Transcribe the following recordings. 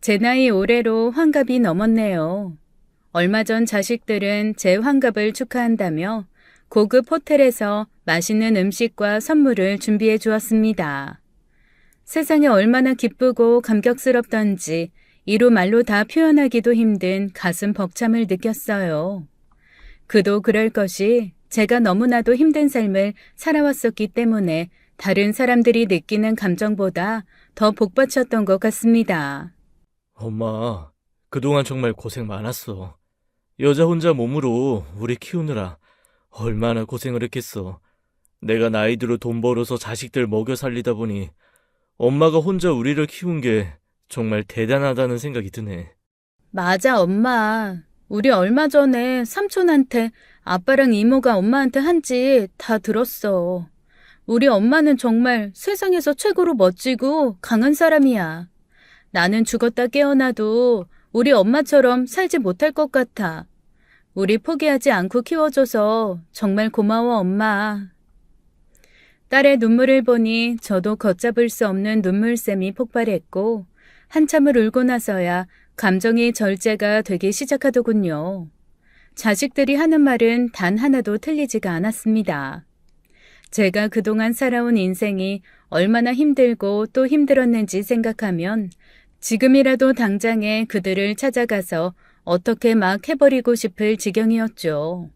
제 나이 올해로 환갑이 넘었네요. 얼마 전 자식들은 제 환갑을 축하한다며 고급 호텔에서 맛있는 음식과 선물을 준비해 주었습니다. 세상에 얼마나 기쁘고 감격스럽던지 이루 말로 다 표현하기도 힘든 가슴 벅참을 느꼈어요. 그도 그럴 것이 제가 너무나도 힘든 삶을 살아왔었기 때문에 다른 사람들이 느끼는 감정보다 더 복받쳤던 것 같습니다. 엄마, 그동안 정말 고생 많았어. 여자 혼자 몸으로 우리 키우느라 얼마나 고생을 했겠어. 내가 나이 들어 돈 벌어서 자식들 먹여 살리다 보니 엄마가 혼자 우리를 키운 게 정말 대단하다는 생각이 드네. 맞아, 엄마. 우리 얼마 전에 삼촌한테 아빠랑 이모가 엄마한테 한지 다 들었어. 우리 엄마는 정말 세상에서 최고로 멋지고 강한 사람이야. 나는 죽었다 깨어나도 우리 엄마처럼 살지 못할 것 같아. 우리 포기하지 않고 키워줘서 정말 고마워, 엄마. 딸의 눈물을 보니 저도 걷잡을 수 없는 눈물샘이 폭발했고 한참을 울고 나서야 감정이 절제가 되기 시작하더군요. 자식들이 하는 말은 단 하나도 틀리지가 않았습니다. 제가 그동안 살아온 인생이 얼마나 힘들고 또 힘들었는지 생각하면 지금이라도 당장에 그들을 찾아가서 어떻게 막 해버리고 싶을 지경이었죠.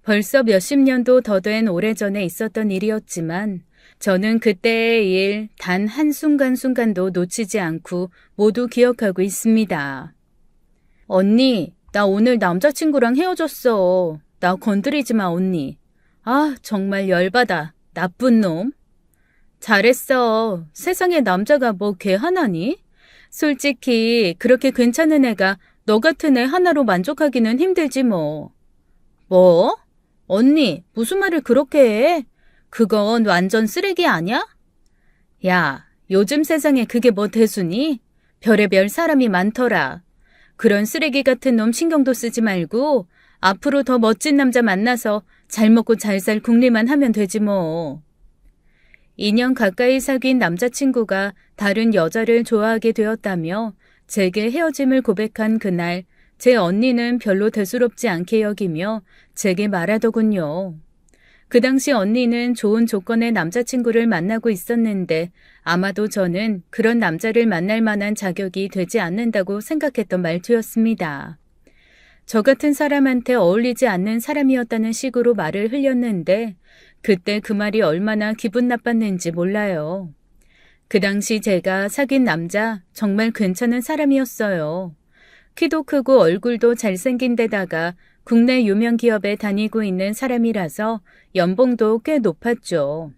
벌써 몇십 년도 더 된 오래전에 있었던 일이었지만 저는 그때의 일 단 한순간순간도 놓치지 않고 모두 기억하고 있습니다. 언니, 나 오늘 남자친구랑 헤어졌어. 나 건드리지 마, 언니. 아, 정말 열받아. 나쁜 놈. 잘했어. 세상에 남자가 뭐 걔 하나니? 솔직히 그렇게 괜찮은 애가 너 같은 애 하나로 만족하기는 힘들지 뭐. 뭐? 언니, 무슨 말을 그렇게 해? 그건 완전 쓰레기 아냐? 야, 요즘 세상에 그게 뭐 대수니? 별의별 사람이 많더라. 그런 쓰레기 같은 놈 신경도 쓰지 말고 앞으로 더 멋진 남자 만나서 잘 먹고 잘 살 궁리만 하면 되지 뭐. 2년 가까이 사귄 남자친구가 다른 여자를 좋아하게 되었다며 제게 헤어짐을 고백한 그날 제 언니는 별로 대수롭지 않게 여기며 제게 말하더군요. 그 당시 언니는 좋은 조건의 남자친구를 만나고 있었는데 아마도 저는 그런 남자를 만날 만한 자격이 되지 않는다고 생각했던 말투였습니다. 저 같은 사람한테 어울리지 않는 사람이었다는 식으로 말을 흘렸는데 그때 그 말이 얼마나 기분 나빴는지 몰라요. 그 당시 제가 사귄 남자 정말 괜찮은 사람이었어요. 키도 크고 얼굴도 잘생긴 데다가 국내 유명 기업에 다니고 있는 사람이라서 연봉도 꽤 높았죠.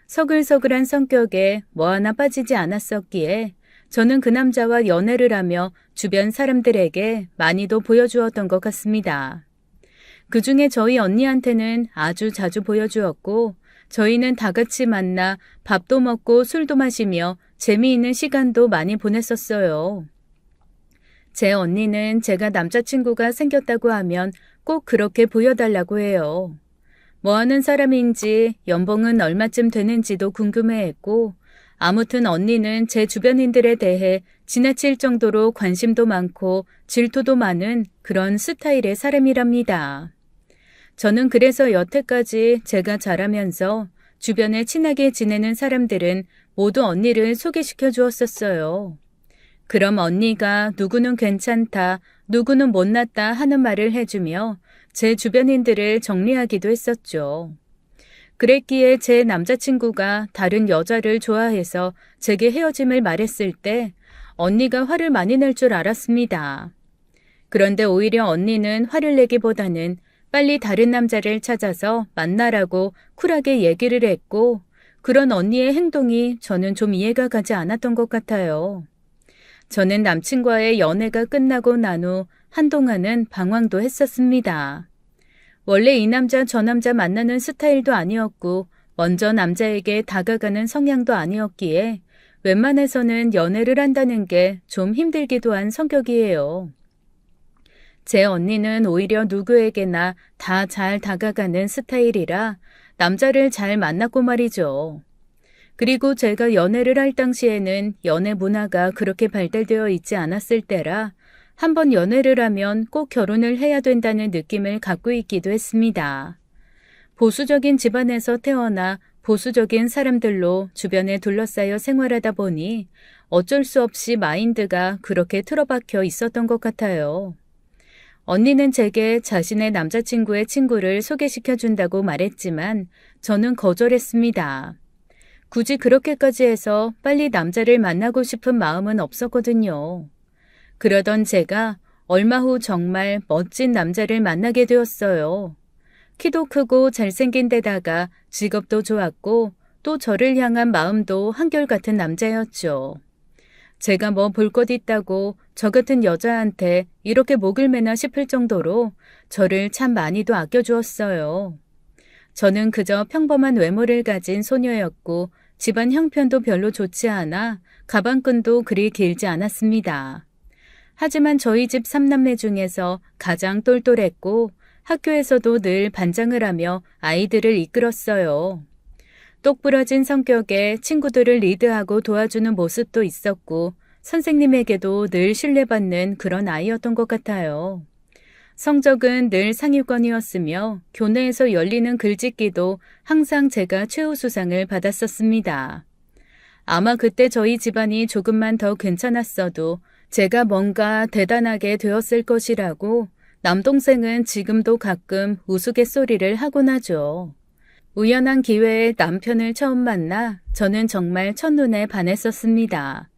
서글서글한 성격에 뭐 하나 빠지지 않았었기에 저는 그 남자와 연애를 하며 주변 사람들에게 많이도 보여주었던 것 같습니다. 그중에 저희 언니한테는 아주 자주 보여주었고 저희는 다 같이 만나 밥도 먹고 술도 마시며 재미있는 시간도 많이 보냈었어요. 제 언니는 제가 남자친구가 생겼다고 하면 꼭 그렇게 보여달라고 해요. 뭐 하는 사람인지 연봉은 얼마쯤 되는지도 궁금해했고 아무튼 언니는 제 주변인들에 대해 지나칠 정도로 관심도 많고 질투도 많은 그런 스타일의 사람이랍니다. 저는 그래서 여태까지 제가 자라면서 주변에 친하게 지내는 사람들은 모두 언니를 소개시켜 주었었어요. 그럼 언니가 누구는 괜찮다, 누구는 못났다 하는 말을 해주며 제 주변인들을 정리하기도 했었죠. 그랬기에 제 남자친구가 다른 여자를 좋아해서 제게 헤어짐을 말했을 때 언니가 화를 많이 낼 줄 알았습니다. 그런데 오히려 언니는 화를 내기보다는 빨리 다른 남자를 찾아서 만나라고 쿨하게 얘기를 했고 그런 언니의 행동이 저는 좀 이해가 가지 않았던 것 같아요. 저는 남친과의 연애가 끝나고 난 후 한동안은 방황도 했었습니다. 원래 이 남자 저 남자 만나는 스타일도 아니었고 먼저 남자에게 다가가는 성향도 아니었기에 웬만해서는 연애를 한다는 게 좀 힘들기도 한 성격이에요. 제 언니는 오히려 누구에게나 다 잘 다가가는 스타일이라 남자를 잘 만났고 말이죠. 그리고 제가 연애를 할 당시에는 연애 문화가 그렇게 발달되어 있지 않았을 때라 한번 연애를 하면 꼭 결혼을 해야 된다는 느낌을 갖고 있기도 했습니다. 보수적인 집안에서 태어나 보수적인 사람들로 주변에 둘러싸여 생활하다 보니 어쩔 수 없이 마인드가 그렇게 틀어박혀 있었던 것 같아요. 언니는 제게 자신의 남자친구의 친구를 소개시켜 준다고 말했지만 저는 거절했습니다. 굳이 그렇게까지 해서 빨리 남자를 만나고 싶은 마음은 없었거든요. 그러던 제가 얼마 후 정말 멋진 남자를 만나게 되었어요. 키도 크고 잘생긴 데다가 직업도 좋았고 또 저를 향한 마음도 한결같은 남자였죠. 제가 뭐 볼 것 있다고 저 같은 여자한테 이렇게 목을 매나 싶을 정도로 저를 참 많이도 아껴주었어요. 저는 그저 평범한 외모를 가진 소녀였고 집안 형편도 별로 좋지 않아 가방끈도 그리 길지 않았습니다. 하지만 저희 집 3남매 중에서 가장 똘똘했고 학교에서도 늘 반장을 하며 아이들을 이끌었어요. 똑부러진 성격에 친구들을 리드하고 도와주는 모습도 있었고 선생님에게도 늘 신뢰받는 그런 아이였던 것 같아요. 성적은 늘 상위권이었으며 교내에서 열리는 글짓기도 항상 제가 최우수상을 받았었습니다. 아마 그때 저희 집안이 조금만 더 괜찮았어도 제가 뭔가 대단하게 되었을 것이라고 남동생은 지금도 가끔 우스갯소리를 하곤 하죠. 우연한 기회에 남편을 처음 만나 저는 정말 첫눈에 반했었습니다.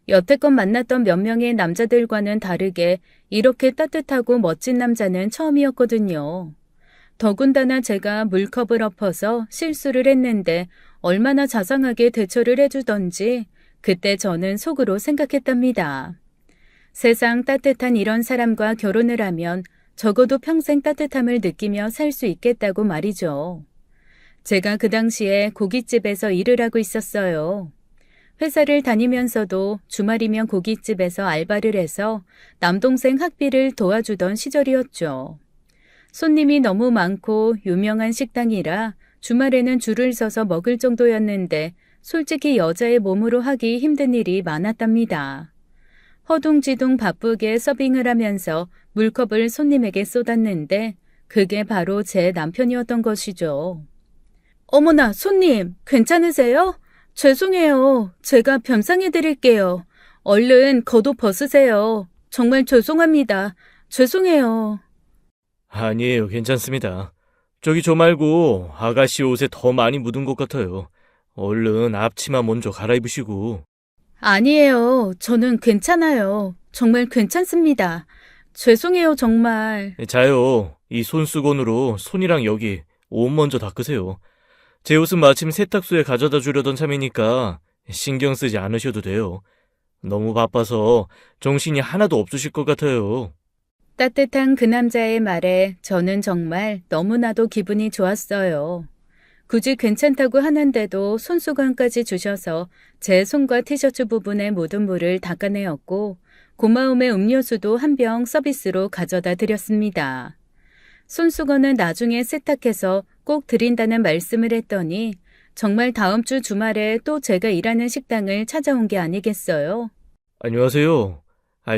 여태껏 만났던 몇 명의 남자들과는 다르게 이렇게 따뜻하고 멋진 남자는 처음이었거든요. 더군다나 제가 물컵을 엎어서 실수를 했는데 얼마나 자상하게 대처를 해주던지 그때 저는 속으로 생각했답니다. 세상 따뜻한 이런 사람과 결혼을 하면 적어도 평생 따뜻함을 느끼며 살 수 있겠다고 말이죠. 제가 그 당시에 고깃집에서 일을 하고 있었어요. 회사를 다니면서도 주말이면 고깃집에서 알바를 해서 남동생 학비를 도와주던 시절이었죠. 손님이 너무 많고 유명한 식당이라 주말에는 줄을 서서 먹을 정도였는데 솔직히 여자의 몸으로 하기 힘든 일이 많았답니다. 허둥지둥 바쁘게 서빙을 하면서 물컵을 손님에게 쏟았는데 그게 바로 제 남편이었던 것이죠. 어머나, 손님, 괜찮으세요? 죄송해요. 제가 변상해드릴게요. 얼른 겉옷 벗으세요. 정말 죄송합니다. 죄송해요. 아니에요, 괜찮습니다. 저기 저 말고 아가씨 옷에 더 많이 묻은 것 같아요. 얼른 앞치마 먼저 갈아입으시고. 아니에요. 저는 괜찮아요. 정말 괜찮습니다. 죄송해요, 정말. 자요, 이 손수건으로 손이랑 여기 옷 먼저 닦으세요. 제 옷은 마침 세탁소에 가져다 주려던 참이니까 신경 쓰지 않으셔도 돼요. 너무 바빠서 정신이 하나도 없으실 것 같아요. 따뜻한 그 남자의 말에 저는 정말 너무나도 기분이 좋았어요. 굳이 괜찮다고 하는데도 손수건까지 주셔서 제 손과 티셔츠 부분에 묻은 물을 닦아내었고 고마움의 음료수도 한 병 서비스로 가져다 드렸습니다. 손수건은 나중에 세탁해서 꼭 드린다는 말씀을 했더니 정말 다음 주 주말에 또 제가 일하는 식당을 찾아온 게 아니겠어요? 안녕하세요.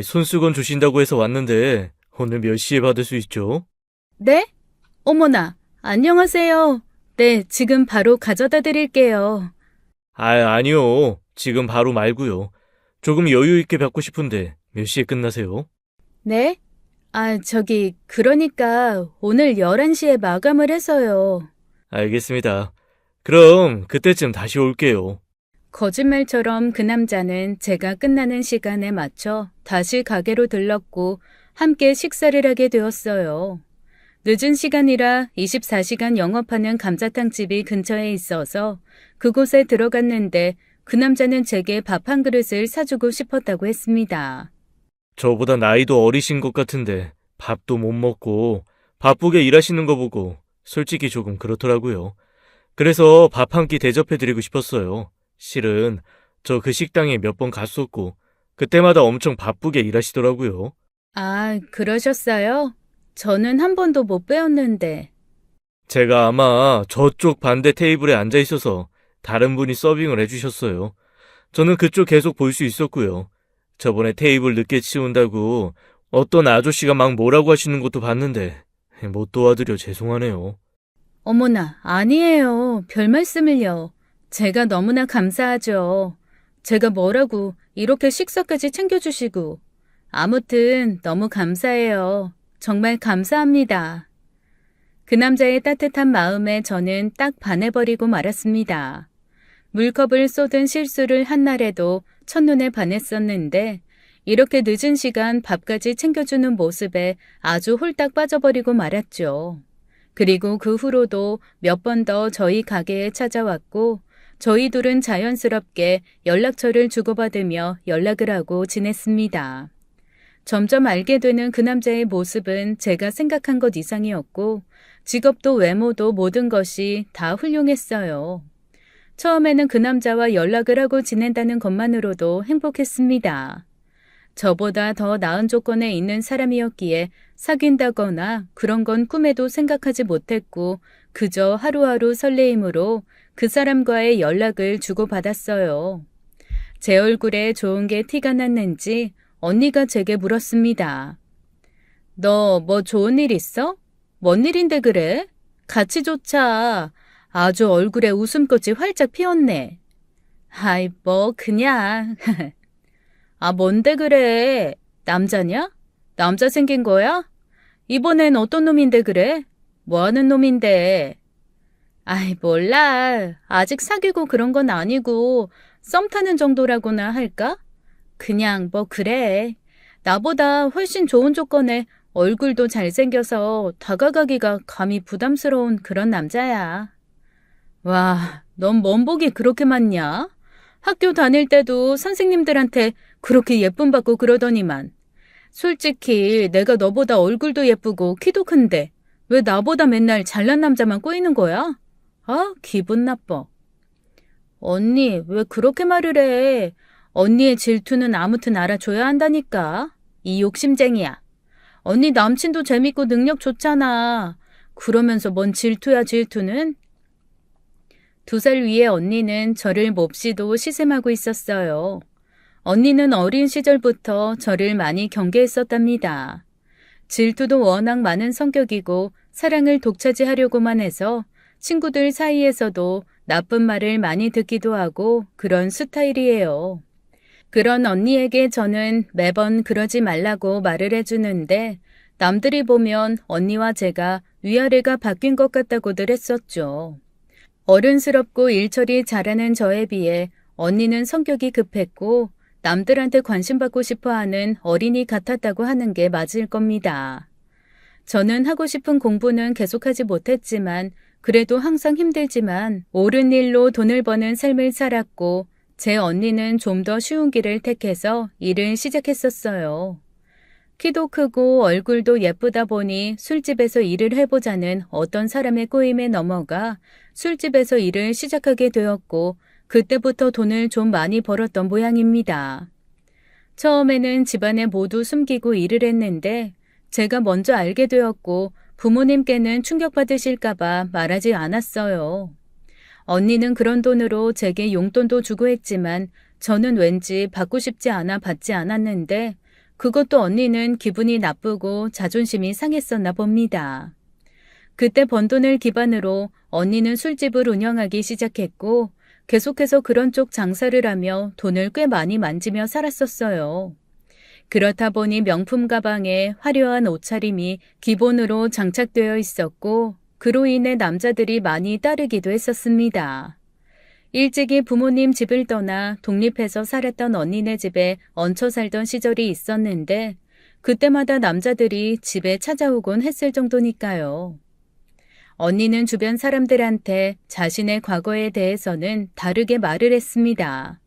손수건 주신다고 해서 왔는데 오늘 몇 시에 받을 수 있죠? 네? 어머나, 안녕하세요. 네, 지금 바로 가져다 드릴게요. 아니요. 지금 바로 말고요. 조금 여유 있게 받고 싶은데 몇 시에 끝나세요? 네? 그러니까 오늘 11시에 마감을 해서요. 알겠습니다. 그럼 그때쯤 다시 올게요. 거짓말처럼 그 남자는 제가 끝나는 시간에 맞춰 다시 가게로 들렀고 함께 식사를 하게 되었어요. 늦은 시간이라 24시간 영업하는 감자탕집이 근처에 있어서 그곳에 들어갔는데 그 남자는 제게 밥 한 그릇을 사주고 싶었다고 했습니다. 저보다 나이도 어리신 것 같은데 밥도 못 먹고 바쁘게 일하시는 거 보고 솔직히 조금 그렇더라고요. 그래서 밥 한 끼 대접해드리고 싶었어요. 실은 저 그 식당에 몇 번 갔었고 그때마다 엄청 바쁘게 일하시더라고요. 그러셨어요? 저는 한 번도 못 배웠는데. 제가 아마 저쪽 반대 테이블에 앉아 있어서 다른 분이 서빙을 해주셨어요. 저는 그쪽 계속 볼 수 있었고요. 저번에 테이블 늦게 치운다고 어떤 아저씨가 막 뭐라고 하시는 것도 봤는데 못 도와드려 죄송하네요. 어머나, 아니에요. 별 말씀을요. 제가 너무나 감사하죠. 제가 뭐라고 이렇게 식사까지 챙겨주시고. 아무튼 너무 감사해요. 정말 감사합니다. 그 남자의 따뜻한 마음에 저는 딱 반해버리고 말았습니다. 물컵을 쏟은 실수를 한 날에도 첫눈에 반했었는데 이렇게 늦은 시간 밥까지 챙겨주는 모습에 아주 홀딱 빠져버리고 말았죠. 그리고 그 후로도 몇 번 더 저희 가게에 찾아왔고 저희 둘은 자연스럽게 연락처를 주고받으며 연락을 하고 지냈습니다. 점점 알게 되는 그 남자의 모습은 제가 생각한 것 이상이었고 직업도 외모도 모든 것이 다 훌륭했어요. 처음에는 그 남자와 연락을 하고 지낸다는 것만으로도 행복했습니다. 저보다 더 나은 조건에 있는 사람이었기에 사귄다거나 그런 건 꿈에도 생각하지 못했고 그저 하루하루 설레임으로 그 사람과의 연락을 주고받았어요. 제 얼굴에 좋은 게 티가 났는지 언니가 제게 물었습니다. 너 뭐 좋은 일 있어? 뭔 일인데 그래? 같이 좋자. 아주 얼굴에 웃음꽃이 활짝 피었네. 아이, 뭐 그냥. 아, 뭔데 그래? 남자냐? 남자 생긴 거야? 이번엔 어떤 놈인데 그래? 뭐 하는 놈인데? 아이, 몰라. 아직 사귀고 그런 건 아니고 썸 타는 정도라고나 할까? 그냥 뭐 그래. 나보다 훨씬 좋은 조건에 얼굴도 잘생겨서 다가가기가 감히 부담스러운 그런 남자야. 와, 넌 먼복이 그렇게 많냐? 학교 다닐 때도 선생님들한테 그렇게 예쁨 받고 그러더니만. 솔직히 내가 너보다 얼굴도 예쁘고 키도 큰데 왜 나보다 맨날 잘난 남자만 꼬이는 거야? 아, 기분 나빠. 언니, 왜 그렇게 말을 해? 언니의 질투는 아무튼 알아줘야 한다니까. 이 욕심쟁이야. 언니 남친도 재밌고 능력 좋잖아. 그러면서 뭔 질투야 질투는? 2살 위의 언니는 저를 몹시도 시샘하고 있었어요. 언니는 어린 시절부터 저를 많이 경계했었답니다. 질투도 워낙 많은 성격이고 사랑을 독차지하려고만 해서 친구들 사이에서도 나쁜 말을 많이 듣기도 하고 그런 스타일이에요. 그런 언니에게 저는 매번 그러지 말라고 말을 해주는데 남들이 보면 언니와 제가 위아래가 바뀐 것 같다고들 했었죠. 어른스럽고 일처리 잘하는 저에 비해 언니는 성격이 급했고 남들한테 관심받고 싶어하는 어린이 같았다고 하는 게 맞을 겁니다. 저는 하고 싶은 공부는 계속하지 못했지만 그래도 항상 힘들지만 옳은 일로 돈을 버는 삶을 살았고 제 언니는 좀 더 쉬운 길을 택해서 일을 시작했었어요. 키도 크고 얼굴도 예쁘다 보니 술집에서 일을 해보자는 어떤 사람의 꼬임에 넘어가 술집에서 일을 시작하게 되었고 그때부터 돈을 좀 많이 벌었던 모양입니다. 처음에는 집안에 모두 숨기고 일을 했는데 제가 먼저 알게 되었고 부모님께는 충격받으실까봐 말하지 않았어요. 언니는 그런 돈으로 제게 용돈도 주고 했지만 저는 왠지 받고 싶지 않아 받지 않았는데 그것도 언니는 기분이 나쁘고 자존심이 상했었나 봅니다. 그때 번 돈을 기반으로 언니는 술집을 운영하기 시작했고 계속해서 그런 쪽 장사를 하며 돈을 꽤 많이 만지며 살았었어요. 그렇다 보니 명품 가방에 화려한 옷차림이 기본으로 장착되어 있었고 그로 인해 남자들이 많이 따르기도 했었습니다. 일찍이 부모님 집을 떠나 독립해서 살았던 언니네 집에 얹혀 살던 시절이 있었는데 그때마다 남자들이 집에 찾아오곤 했을 정도니까요. 언니는 주변 사람들한테 자신의 과거에 대해서는 다르게 말을 했습니다.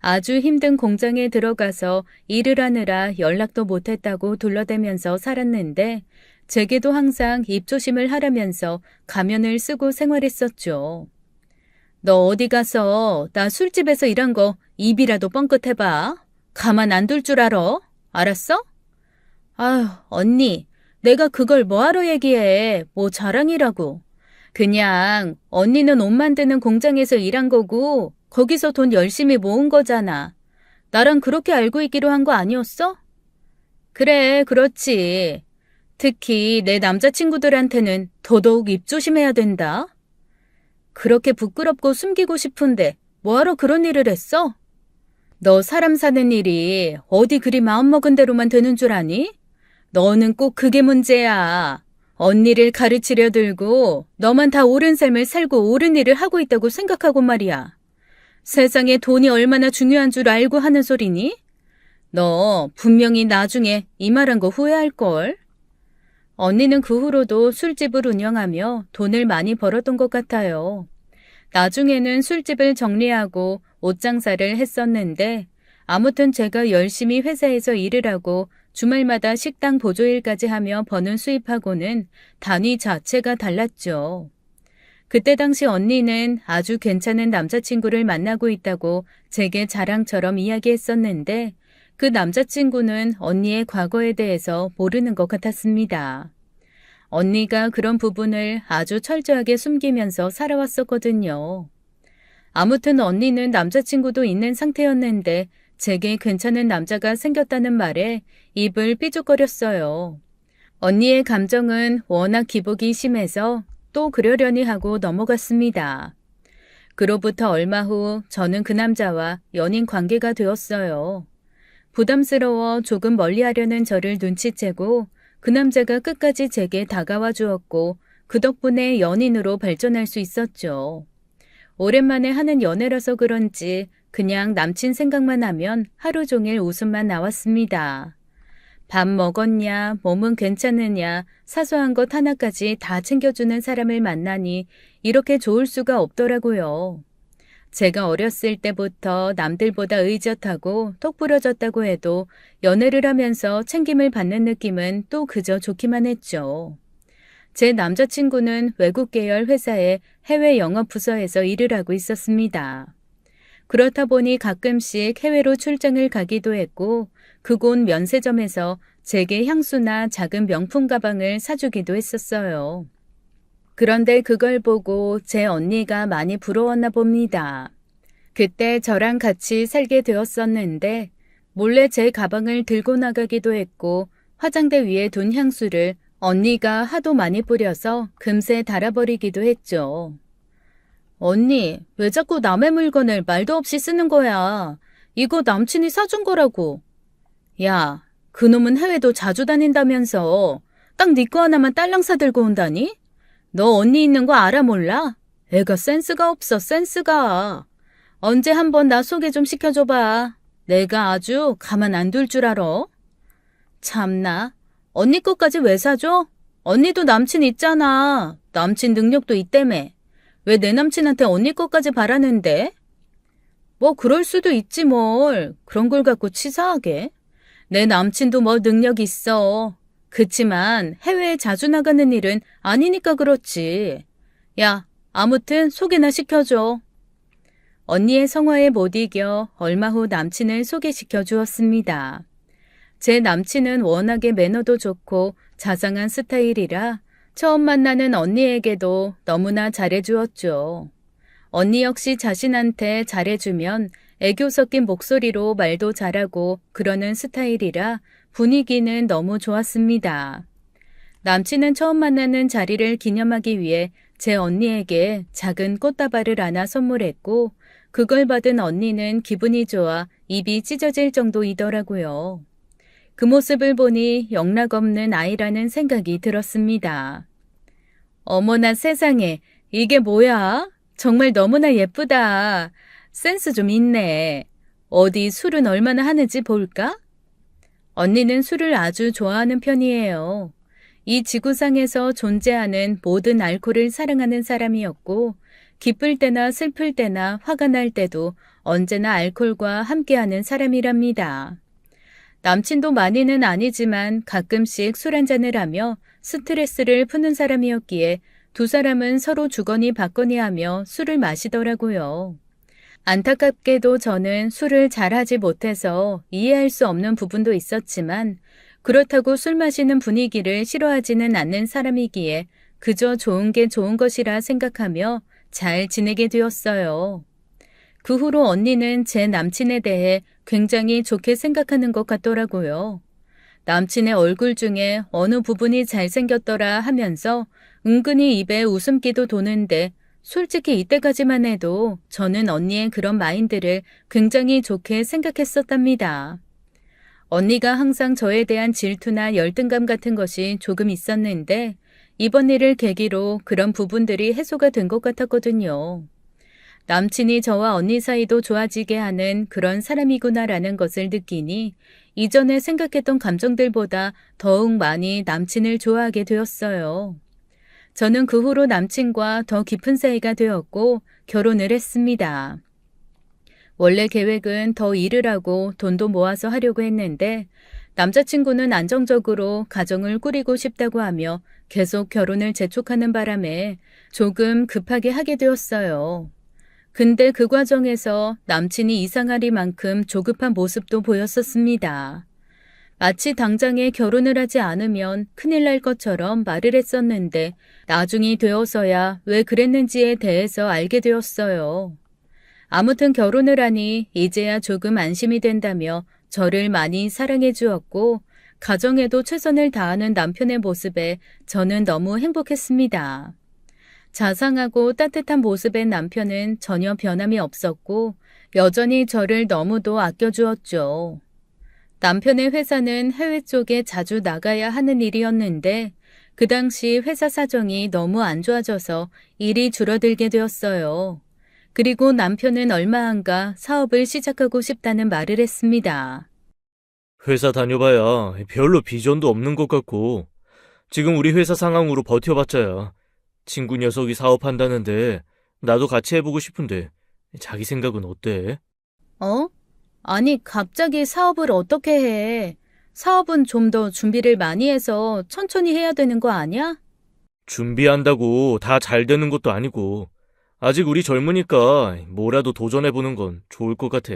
아주 힘든 공장에 들어가서 일을 하느라 연락도 못했다고 둘러대면서 살았는데 제게도 항상 입조심을 하라면서 가면을 쓰고 생활했었죠. 너 어디 가서 나 술집에서 일한 거 입이라도 뻥끗해봐. 가만 안 둘 줄 알아? 알았어? 아휴, 언니, 내가 그걸 뭐하러 얘기해. 뭐 자랑이라고. 그냥 언니는 옷 만드는 공장에서 일한 거고 거기서 돈 열심히 모은 거잖아. 나랑 그렇게 알고 있기로 한 거 아니었어? 그래, 그렇지. 특히 내 남자친구들한테는 더더욱 입조심해야 된다. 그렇게 부끄럽고 숨기고 싶은데 뭐하러 그런 일을 했어? 너 사람 사는 일이 어디 그리 마음먹은 대로만 되는 줄 아니? 너는 꼭 그게 문제야. 언니를 가르치려 들고 너만 다 옳은 삶을 살고 옳은 일을 하고 있다고 생각하고 말이야. 세상에 돈이 얼마나 중요한 줄 알고 하는 소리니? 너 분명히 나중에 이 말한 거 후회할걸? 언니는 그 후로도 술집을 운영하며 돈을 많이 벌었던 것 같아요. 나중에는 술집을 정리하고 옷 장사를 했었는데 아무튼 제가 열심히 회사에서 일을 하고 주말마다 식당 보조일까지 하며 버는 수입하고는 단위 자체가 달랐죠. 그때 당시 언니는 아주 괜찮은 남자친구를 만나고 있다고 제게 자랑처럼 이야기했었는데 그 남자친구는 언니의 과거에 대해서 모르는 것 같았습니다. 언니가 그런 부분을 아주 철저하게 숨기면서 살아왔었거든요. 아무튼 언니는 남자친구도 있는 상태였는데 제게 괜찮은 남자가 생겼다는 말에 입을 삐죽거렸어요. 언니의 감정은 워낙 기복이 심해서 또 그러려니 하고 넘어갔습니다. 그로부터 얼마 후 저는 그 남자와 연인 관계가 되었어요. 부담스러워 조금 멀리하려는 저를 눈치채고 그 남자가 끝까지 제게 다가와 주었고 그 덕분에 연인으로 발전할 수 있었죠. 오랜만에 하는 연애라서 그런지 그냥 남친 생각만 하면 하루 종일 웃음만 나왔습니다. 밥 먹었냐, 몸은 괜찮으냐, 사소한 것 하나까지 다 챙겨주는 사람을 만나니 이렇게 좋을 수가 없더라고요. 제가 어렸을 때부터 남들보다 의젓하고 똑부러졌다고 해도 연애를 하면서 챙김을 받는 느낌은 또 그저 좋기만 했죠. 제 남자친구는 외국 계열 회사의 해외 영업 부서에서 일을 하고 있었습니다. 그렇다 보니 가끔씩 해외로 출장을 가기도 했고 그곳 면세점에서 제게 향수나 작은 명품 가방을 사주기도 했었어요. 그런데 그걸 보고 제 언니가 많이 부러웠나 봅니다. 그때 저랑 같이 살게 되었었는데 몰래 제 가방을 들고 나가기도 했고 화장대 위에 둔 향수를 언니가 하도 많이 뿌려서 금세 닳아버리기도 했죠. 언니, 왜 자꾸 남의 물건을 말도 없이 쓰는 거야? 이거 남친이 사준 거라고. 야, 그놈은 해외도 자주 다닌다면서 딱 네 거 하나만 딸랑 사들고 온다니? 너 언니 있는 거 알아 몰라? 애가 센스가 없어, 센스가. 언제 한번 나 소개 좀 시켜줘봐. 내가 아주 가만 안 둘 줄 알아? 참나, 언니 것까지 왜 사줘? 언니도 남친 있잖아. 남친 능력도 있다며. 왜 내 남친한테 언니 것까지 바라는데? 뭐 그럴 수도 있지 뭘. 그런 걸 갖고 치사하게. 내 남친도 뭐 능력 있어. 그치만 해외에 자주 나가는 일은 아니니까 그렇지. 야, 아무튼 소개나 시켜줘. 언니의 성화에 못 이겨 얼마 후 남친을 소개시켜 주었습니다. 제 남친은 워낙에 매너도 좋고 자상한 스타일이라 처음 만나는 언니에게도 너무나 잘해주었죠. 언니 역시 자신한테 잘해주면 애교 섞인 목소리로 말도 잘하고 그러는 스타일이라 분위기는 너무 좋았습니다. 남친은 처음 만나는 자리를 기념하기 위해 제 언니에게 작은 꽃다발을 하나 선물했고 그걸 받은 언니는 기분이 좋아 입이 찢어질 정도이더라고요. 그 모습을 보니 영락없는 아이라는 생각이 들었습니다. 어머나 세상에, 이게 뭐야? 정말 너무나 예쁘다. 센스 좀 있네. 어디 술은 얼마나 하는지 볼까? 언니는 술을 아주 좋아하는 편이에요. 이 지구상에서 존재하는 모든 알코올을 사랑하는 사람이었고 기쁠 때나 슬플 때나 화가 날 때도 언제나 알코올과 함께하는 사람이랍니다. 남친도 많이는 아니지만 가끔씩 술 한잔을 하며 스트레스를 푸는 사람이었기에 두 사람은 서로 주거니 받거니 하며 술을 마시더라고요. 안타깝게도 저는 술을 잘하지 못해서 이해할 수 없는 부분도 있었지만 그렇다고 술 마시는 분위기를 싫어하지는 않는 사람이기에 그저 좋은 게 좋은 것이라 생각하며 잘 지내게 되었어요. 그 후로 언니는 제 남친에 대해 굉장히 좋게 생각하는 것 같더라고요. 남친의 얼굴 중에 어느 부분이 잘생겼더라 하면서 은근히 입에 웃음기도 도는데 솔직히 이때까지만 해도 저는 언니의 그런 마인드를 굉장히 좋게 생각했었답니다. 언니가 항상 저에 대한 질투나 열등감 같은 것이 조금 있었는데 이번 일을 계기로 그런 부분들이 해소가 된 것 같았거든요. 남친이 저와 언니 사이도 좋아지게 하는 그런 사람이구나라는 것을 느끼니 이전에 생각했던 감정들보다 더욱 많이 남친을 좋아하게 되었어요. 저는 그 후로 남친과 더 깊은 사이가 되었고 결혼을 했습니다. 원래 계획은 더 일을 하고 돈도 모아서 하려고 했는데 남자친구는 안정적으로 가정을 꾸리고 싶다고 하며 계속 결혼을 재촉하는 바람에 조금 급하게 하게 되었어요. 근데 그 과정에서 남친이 이상하리만큼 조급한 모습도 보였었습니다. 마치 당장에 결혼을 하지 않으면 큰일 날 것처럼 말을 했었는데 나중이 되어서야 왜 그랬는지에 대해서 알게 되었어요. 아무튼 결혼을 하니 이제야 조금 안심이 된다며 저를 많이 사랑해 주었고 가정에도 최선을 다하는 남편의 모습에 저는 너무 행복했습니다. 자상하고 따뜻한 모습의 남편은 전혀 변함이 없었고 여전히 저를 너무도 아껴주었죠. 남편의 회사는 해외 쪽에 자주 나가야 하는 일이었는데 그 당시 회사 사정이 너무 안 좋아져서 일이 줄어들게 되었어요. 그리고 남편은 얼마 안가 사업을 시작하고 싶다는 말을 했습니다. 회사 다녀봐야 별로 비전도 없는 것 같고, 지금 우리 회사 상황으로 버텨봤자야. 친구 녀석이 사업한다는데 나도 같이 해보고 싶은데 자기 생각은 어때? 어? 아니, 갑자기 사업을 어떻게 해? 사업은 좀 더 준비를 많이 해서 천천히 해야 되는 거 아니야? 준비한다고 다 잘 되는 것도 아니고, 아직 우리 젊으니까 뭐라도 도전해보는 건 좋을 것 같아.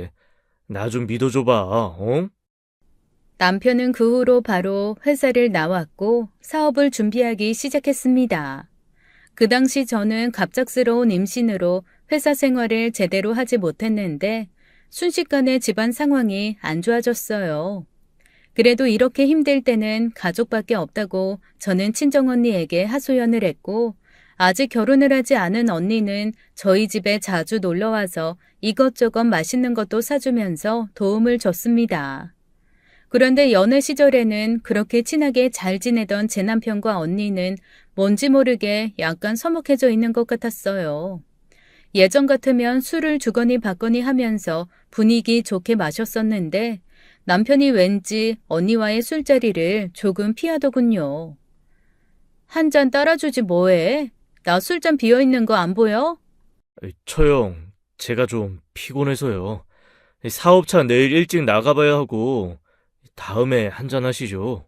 나 좀 믿어줘봐, 어? 남편은 그 후로 바로 회사를 나왔고 사업을 준비하기 시작했습니다. 그 당시 저는 갑작스러운 임신으로 회사 생활을 제대로 하지 못했는데 순식간에 집안 상황이 안 좋아졌어요. 그래도 이렇게 힘들 때는 가족밖에 없다고 저는 친정언니에게 하소연을 했고 아직 결혼을 하지 않은 언니는 저희 집에 자주 놀러와서 이것저것 맛있는 것도 사주면서 도움을 줬습니다. 그런데 연애 시절에는 그렇게 친하게 잘 지내던 제 남편과 언니는 뭔지 모르게 약간 서먹해져 있는 것 같았어요. 예전 같으면 술을 주거니 받거니 하면서 분위기 좋게 마셨었는데 남편이 왠지 언니와의 술자리를 조금 피하더군요. 한 잔 따라주지 뭐해? 나 술잔 비어있는 거 안 보여? 처형, 제가 좀 피곤해서요. 사업차 내일 일찍 나가봐야 하고, 다음에 한잔 하시죠.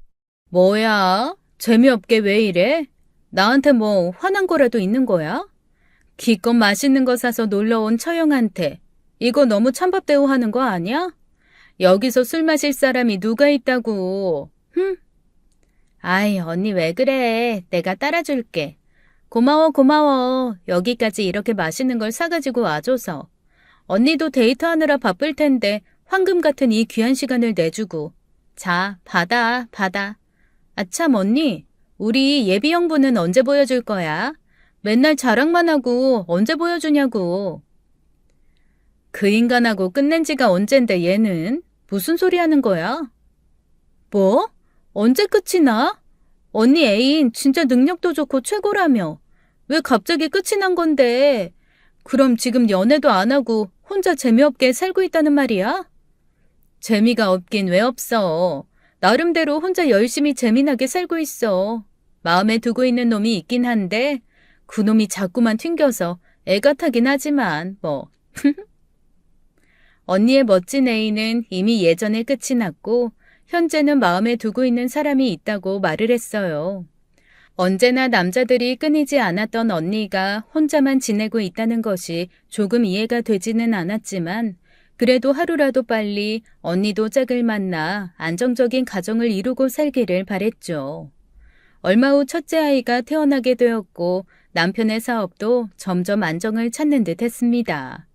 뭐야? 재미없게 왜 이래? 나한테 뭐 화난 거라도 있는 거야? 기껏 맛있는 거 사서 놀러 온 처형한테 이거 너무 찬밥 대우하는 거 아니야? 여기서 술 마실 사람이 누가 있다고. 흠? 아이, 언니 왜 그래? 내가 따라줄게. 고마워, 고마워. 여기까지 이렇게 맛있는 걸 사가지고 와줘서. 언니도 데이트하느라 바쁠 텐데 황금 같은 이 귀한 시간을 내주고. 자, 받아, 받아. 아참, 언니. 우리 예비 형부는 언제 보여줄 거야? 맨날 자랑만 하고 언제 보여주냐고. 그 인간하고 끝낸 지가 언젠데 얘는? 무슨 소리 하는 거야? 뭐? 언제 끝이 나? 언니 애인 진짜 능력도 좋고 최고라며. 왜 갑자기 끝이 난 건데? 그럼 지금 연애도 안 하고 혼자 재미없게 살고 있다는 말이야? 재미가 없긴 왜 없어. 나름대로 혼자 열심히 재미나게 살고 있어. 마음에 두고 있는 놈이 있긴 한데 그 놈이 자꾸만 튕겨서 애가 타긴 하지만 뭐. 언니의 멋진 애인은 이미 예전에 끝이 났고 현재는 마음에 두고 있는 사람이 있다고 말을 했어요. 언제나 남자들이 끊이지 않았던 언니가 혼자만 지내고 있다는 것이 조금 이해가 되지는 않았지만 그래도 하루라도 빨리 언니도 짝을 만나 안정적인 가정을 이루고 살기를 바랬죠. 얼마 후 첫째 아이가 태어나게 되었고 남편의 사업도 점점 안정을 찾는 듯 했습니다.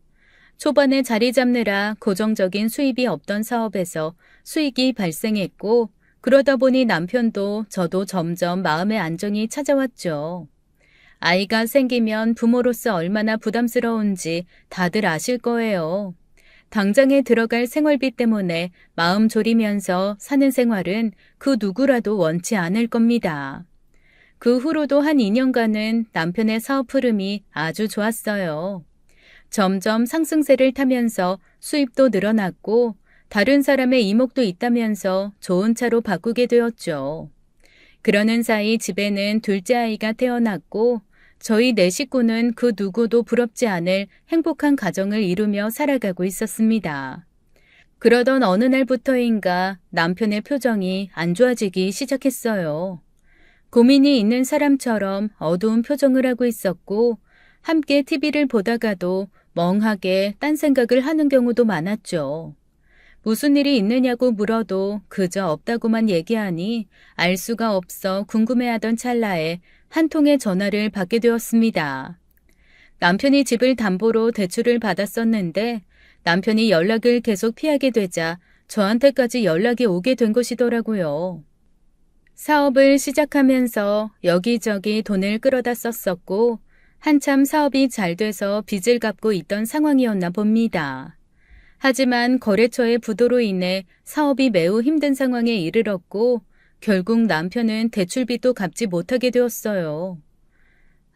초반에 자리 잡느라 고정적인 수입이 없던 사업에서 수익이 발생했고 그러다 보니 남편도 저도 점점 마음의 안정이 찾아왔죠. 아이가 생기면 부모로서 얼마나 부담스러운지 다들 아실 거예요. 당장에 들어갈 생활비 때문에 마음 졸이면서 사는 생활은 그 누구라도 원치 않을 겁니다. 그 후로도 한 2년간은 남편의 사업 흐름이 아주 좋았어요. 점점 상승세를 타면서 수입도 늘어났고 다른 사람의 이목도 있다면서 좋은 차로 바꾸게 되었죠. 그러는 사이 집에는 둘째 아이가 태어났고 저희 네 식구는 그 누구도 부럽지 않을 행복한 가정을 이루며 살아가고 있었습니다. 그러던 어느 날부터인가 남편의 표정이 안 좋아지기 시작했어요. 고민이 있는 사람처럼 어두운 표정을 하고 있었고 함께 TV를 보다가도 멍하게 딴 생각을 하는 경우도 많았죠. 무슨 일이 있느냐고 물어도 그저 없다고만 얘기하니 알 수가 없어 궁금해하던 찰나에 한 통의 전화를 받게 되었습니다. 남편이 집을 담보로 대출을 받았었는데 남편이 연락을 계속 피하게 되자 저한테까지 연락이 오게 된 것이더라고요. 사업을 시작하면서 여기저기 돈을 끌어다 썼었고 한참 사업이 잘 돼서 빚을 갚고 있던 상황이었나 봅니다. 하지만 거래처의 부도로 인해 사업이 매우 힘든 상황에 이르렀고 결국 남편은 대출빚도 갚지 못하게 되었어요.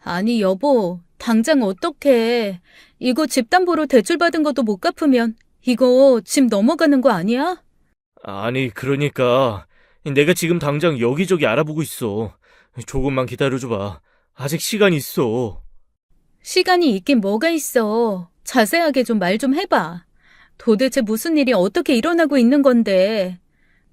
아니 여보, 당장 어떡해. 이거 집담보로 대출받은 것도 못 갚으면 이거 집 넘어가는 거 아니야? 아니, 그러니까 내가 지금 당장 여기저기 알아보고 있어. 조금만 기다려줘봐. 아직 시간 있어. 시간이 있긴 뭐가 있어. 자세하게 좀 말 좀 해봐. 도대체 무슨 일이 어떻게 일어나고 있는 건데.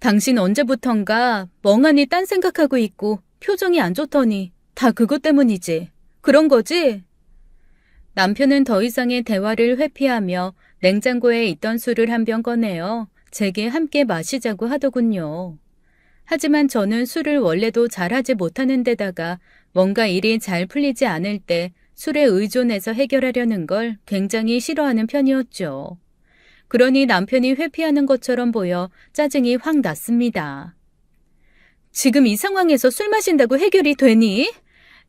당신 언제부턴가 멍하니 딴 생각하고 있고 표정이 안 좋더니 다 그것 때문이지. 그런 거지? 남편은 더 이상의 대화를 회피하며 냉장고에 있던 술을 한 병 꺼내어 제게 함께 마시자고 하더군요. 하지만 저는 술을 원래도 잘하지 못하는 데다가 뭔가 일이 잘 풀리지 않을 때 술에 의존해서 해결하려는 걸 굉장히 싫어하는 편이었죠. 그러니 남편이 회피하는 것처럼 보여 짜증이 확 났습니다. 지금 이 상황에서 술 마신다고 해결이 되니?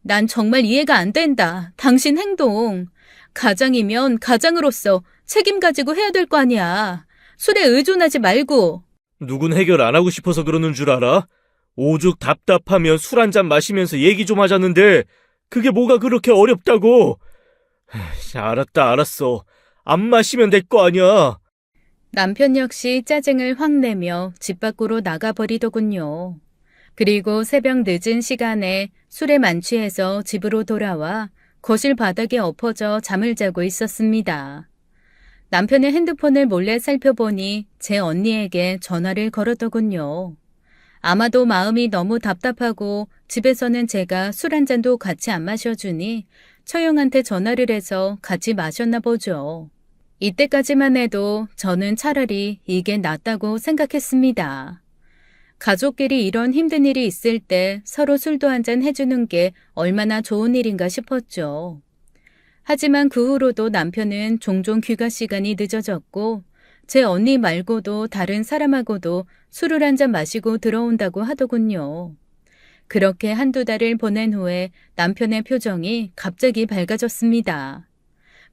난 정말 이해가 안 된다. 당신 행동. 가장이면 가장으로서 책임 가지고 해야 될 거 아니야. 술에 의존하지 말고. 누군 해결 안 하고 싶어서 그러는 줄 알아? 오죽 답답하면 술 한 잔 마시면서 얘기 좀 하자는데 그게 뭐가 그렇게 어렵다고? 알았다, 알았어. 안 마시면 될 거 아니야. 남편 역시 짜증을 확 내며 집 밖으로 나가버리더군요. 그리고 새벽 늦은 시간에 술에 만취해서 집으로 돌아와 거실 바닥에 엎어져 잠을 자고 있었습니다. 남편의 핸드폰을 몰래 살펴보니 제 언니에게 전화를 걸었더군요. 아마도 마음이 너무 답답하고 집에서는 제가 술 한 잔도 같이 안 마셔주니 처형한테 전화를 해서 같이 마셨나 보죠. 이때까지만 해도 저는 차라리 이게 낫다고 생각했습니다. 가족끼리 이런 힘든 일이 있을 때 서로 술도 한잔 해주는 게 얼마나 좋은 일인가 싶었죠. 하지만 그 후로도 남편은 종종 귀가 시간이 늦어졌고 제 언니 말고도 다른 사람하고도 술을 한잔 마시고 들어온다고 하더군요. 그렇게 한두 달을 보낸 후에 남편의 표정이 갑자기 밝아졌습니다.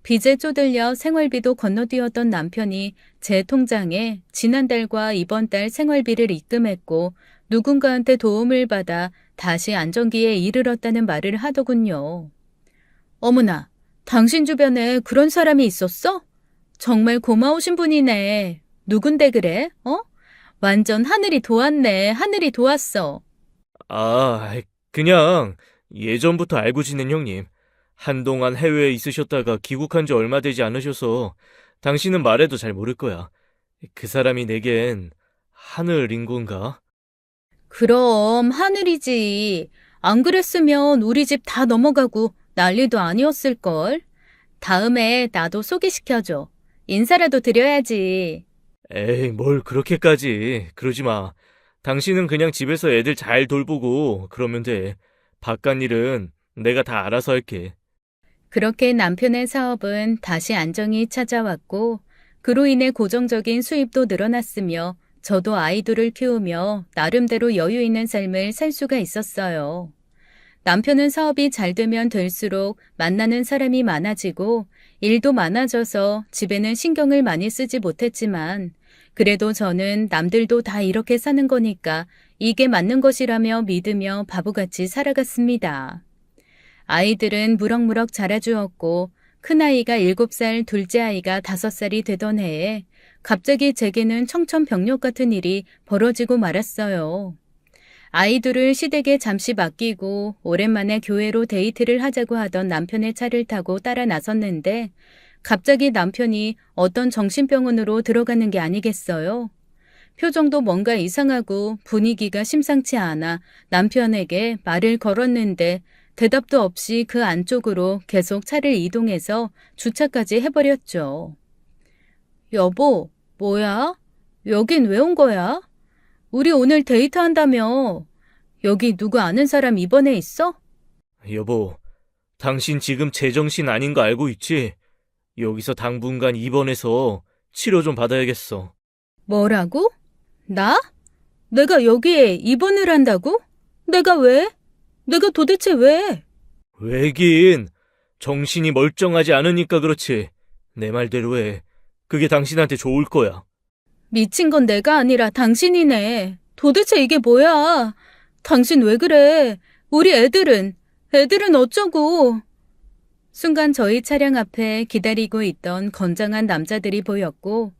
빚에 쪼들려 생활비도 건너뛰었던 남편이 제 통장에 지난달과 이번 달 생활비를 입금했고 누군가한테 도움을 받아 다시 안정기에 이르렀다는 말을 하더군요. 어머나, 당신 주변에 그런 사람이 있었어? 정말 고마우신 분이네. 누군데 그래? 완전 하늘이 도왔네. 하늘이 도왔어. 그냥 예전부터 알고 지낸 형님. 한동안 해외에 있으셨다가 귀국한 지 얼마 되지 않으셔서 당신은 말해도 잘 모를 거야. 그 사람이 내겐 하늘인 건가? 그럼 하늘이지. 안 그랬으면 우리 집 다 넘어가고 난리도 아니었을걸. 다음에 나도 소개시켜줘. 인사라도 드려야지. 에이, 뭘 그렇게까지. 그러지 마. 당신은 그냥 집에서 애들 잘 돌보고 그러면 돼. 바깥 일은 내가 다 알아서 할게. 그렇게 남편의 사업은 다시 안정이 찾아왔고, 그로 인해 고정적인 수입도 늘어났으며, 저도 아이들을 키우며 나름대로 여유 있는 삶을 살 수가 있었어요. 남편은 사업이 잘 되면 될수록 만나는 사람이 많아지고 일도 많아져서 집에는 신경을 많이 쓰지 못했지만 그래도 저는 남들도 다 이렇게 사는 거니까 이게 맞는 것이라며 믿으며 바보같이 살아갔습니다. 아이들은 무럭무럭 자라주었고 큰아이가 7살, 둘째 아이가 5살이 되던 해에 갑자기 제게는 청천벽력 같은 일이 벌어지고 말았어요. 아이들을 시댁에 잠시 맡기고 오랜만에 교회로 데이트를 하자고 하던 남편의 차를 타고 따라 나섰는데 갑자기 남편이 어떤 정신병원으로 들어가는 게 아니겠어요? 표정도 뭔가 이상하고 분위기가 심상치 않아 남편에게 말을 걸었는데 대답도 없이 그 안쪽으로 계속 차를 이동해서 주차까지 해버렸죠. 여보, 뭐야? 여긴 왜 온 거야? 우리 오늘 데이트한다며. 여기 누구 아는 사람 입원해 있어? 여보, 당신 지금 제정신 아닌 거 알고 있지? 여기서 당분간 입원해서 치료 좀 받아야겠어. 뭐라고? 나? 내가 여기에 입원을 한다고? 내가 왜? 내가 도대체 왜? 왜긴, 정신이 멀쩡하지 않으니까 그렇지. 내 말대로 해. 그게 당신한테 좋을 거야. 미친 건 내가 아니라 당신이네. 도대체 이게 뭐야? 당신 왜 그래? 우리 애들은 어쩌고? 순간 저희 차량 앞에 기다리고 있던 건장한 남자들이 보였고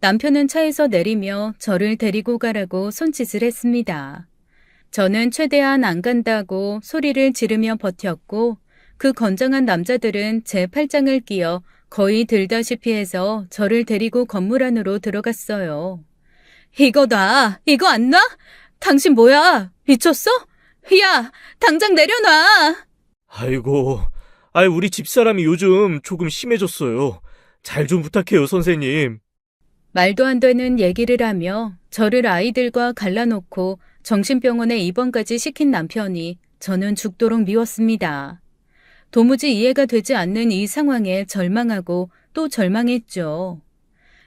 남편은 차에서 내리며 저를 데리고 가라고 손짓을 했습니다. 저는 최대한 안 간다고 소리를 지르며 버텼고 그 건장한 남자들은 제 팔짱을 끼어 거의 들다시피 해서 저를 데리고 건물 안으로 들어갔어요. 이거다. 이거 안 놔? 당신 뭐야? 미쳤어? 야, 당장 내려놔. 아이고, 우리 집사람이 요즘 조금 심해졌어요. 잘 좀 부탁해요, 선생님. 말도 안 되는 얘기를 하며 저를 아이들과 갈라놓고 정신병원에 입원까지 시킨 남편이 저는 죽도록 미웠습니다. 도무지 이해가 되지 않는 이 상황에 절망하고 또 절망했죠.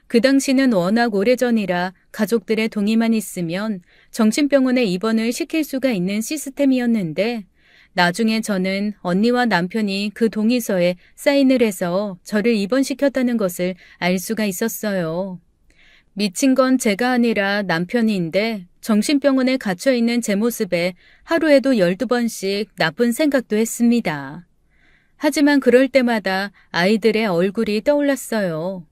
그 당시는 워낙 오래전이라 가족들의 동의만 있으면 정신병원에 입원을 시킬 수가 있는 시스템이었는데 나중에 저는 언니와 남편이 그 동의서에 사인을 해서 저를 입원시켰다는 것을 알 수가 있었어요. 미친 건 제가 아니라 남편인데 정신병원에 갇혀있는 제 모습에 하루에도 12번씩 나쁜 생각도 했습니다. 하지만 그럴 때마다 아이들의 얼굴이 떠올랐어요.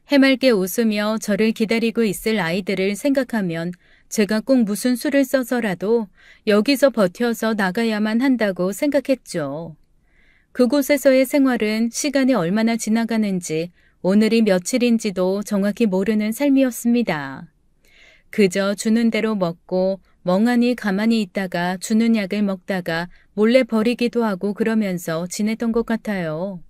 해맑게 웃으며 저를 기다리고 있을 아이들을 생각하면 제가 꼭 무슨 수를 써서라도 여기서 버텨서 나가야만 한다고 생각했죠. 그곳에서의 생활은 시간이 얼마나 지나가는지 오늘이 며칠인지도 정확히 모르는 삶이었습니다. 그저 주는 대로 먹고 멍하니 가만히 있다가 주는 약을 먹다가 몰래 버리기도 하고 그러면서 지냈던 것 같아요.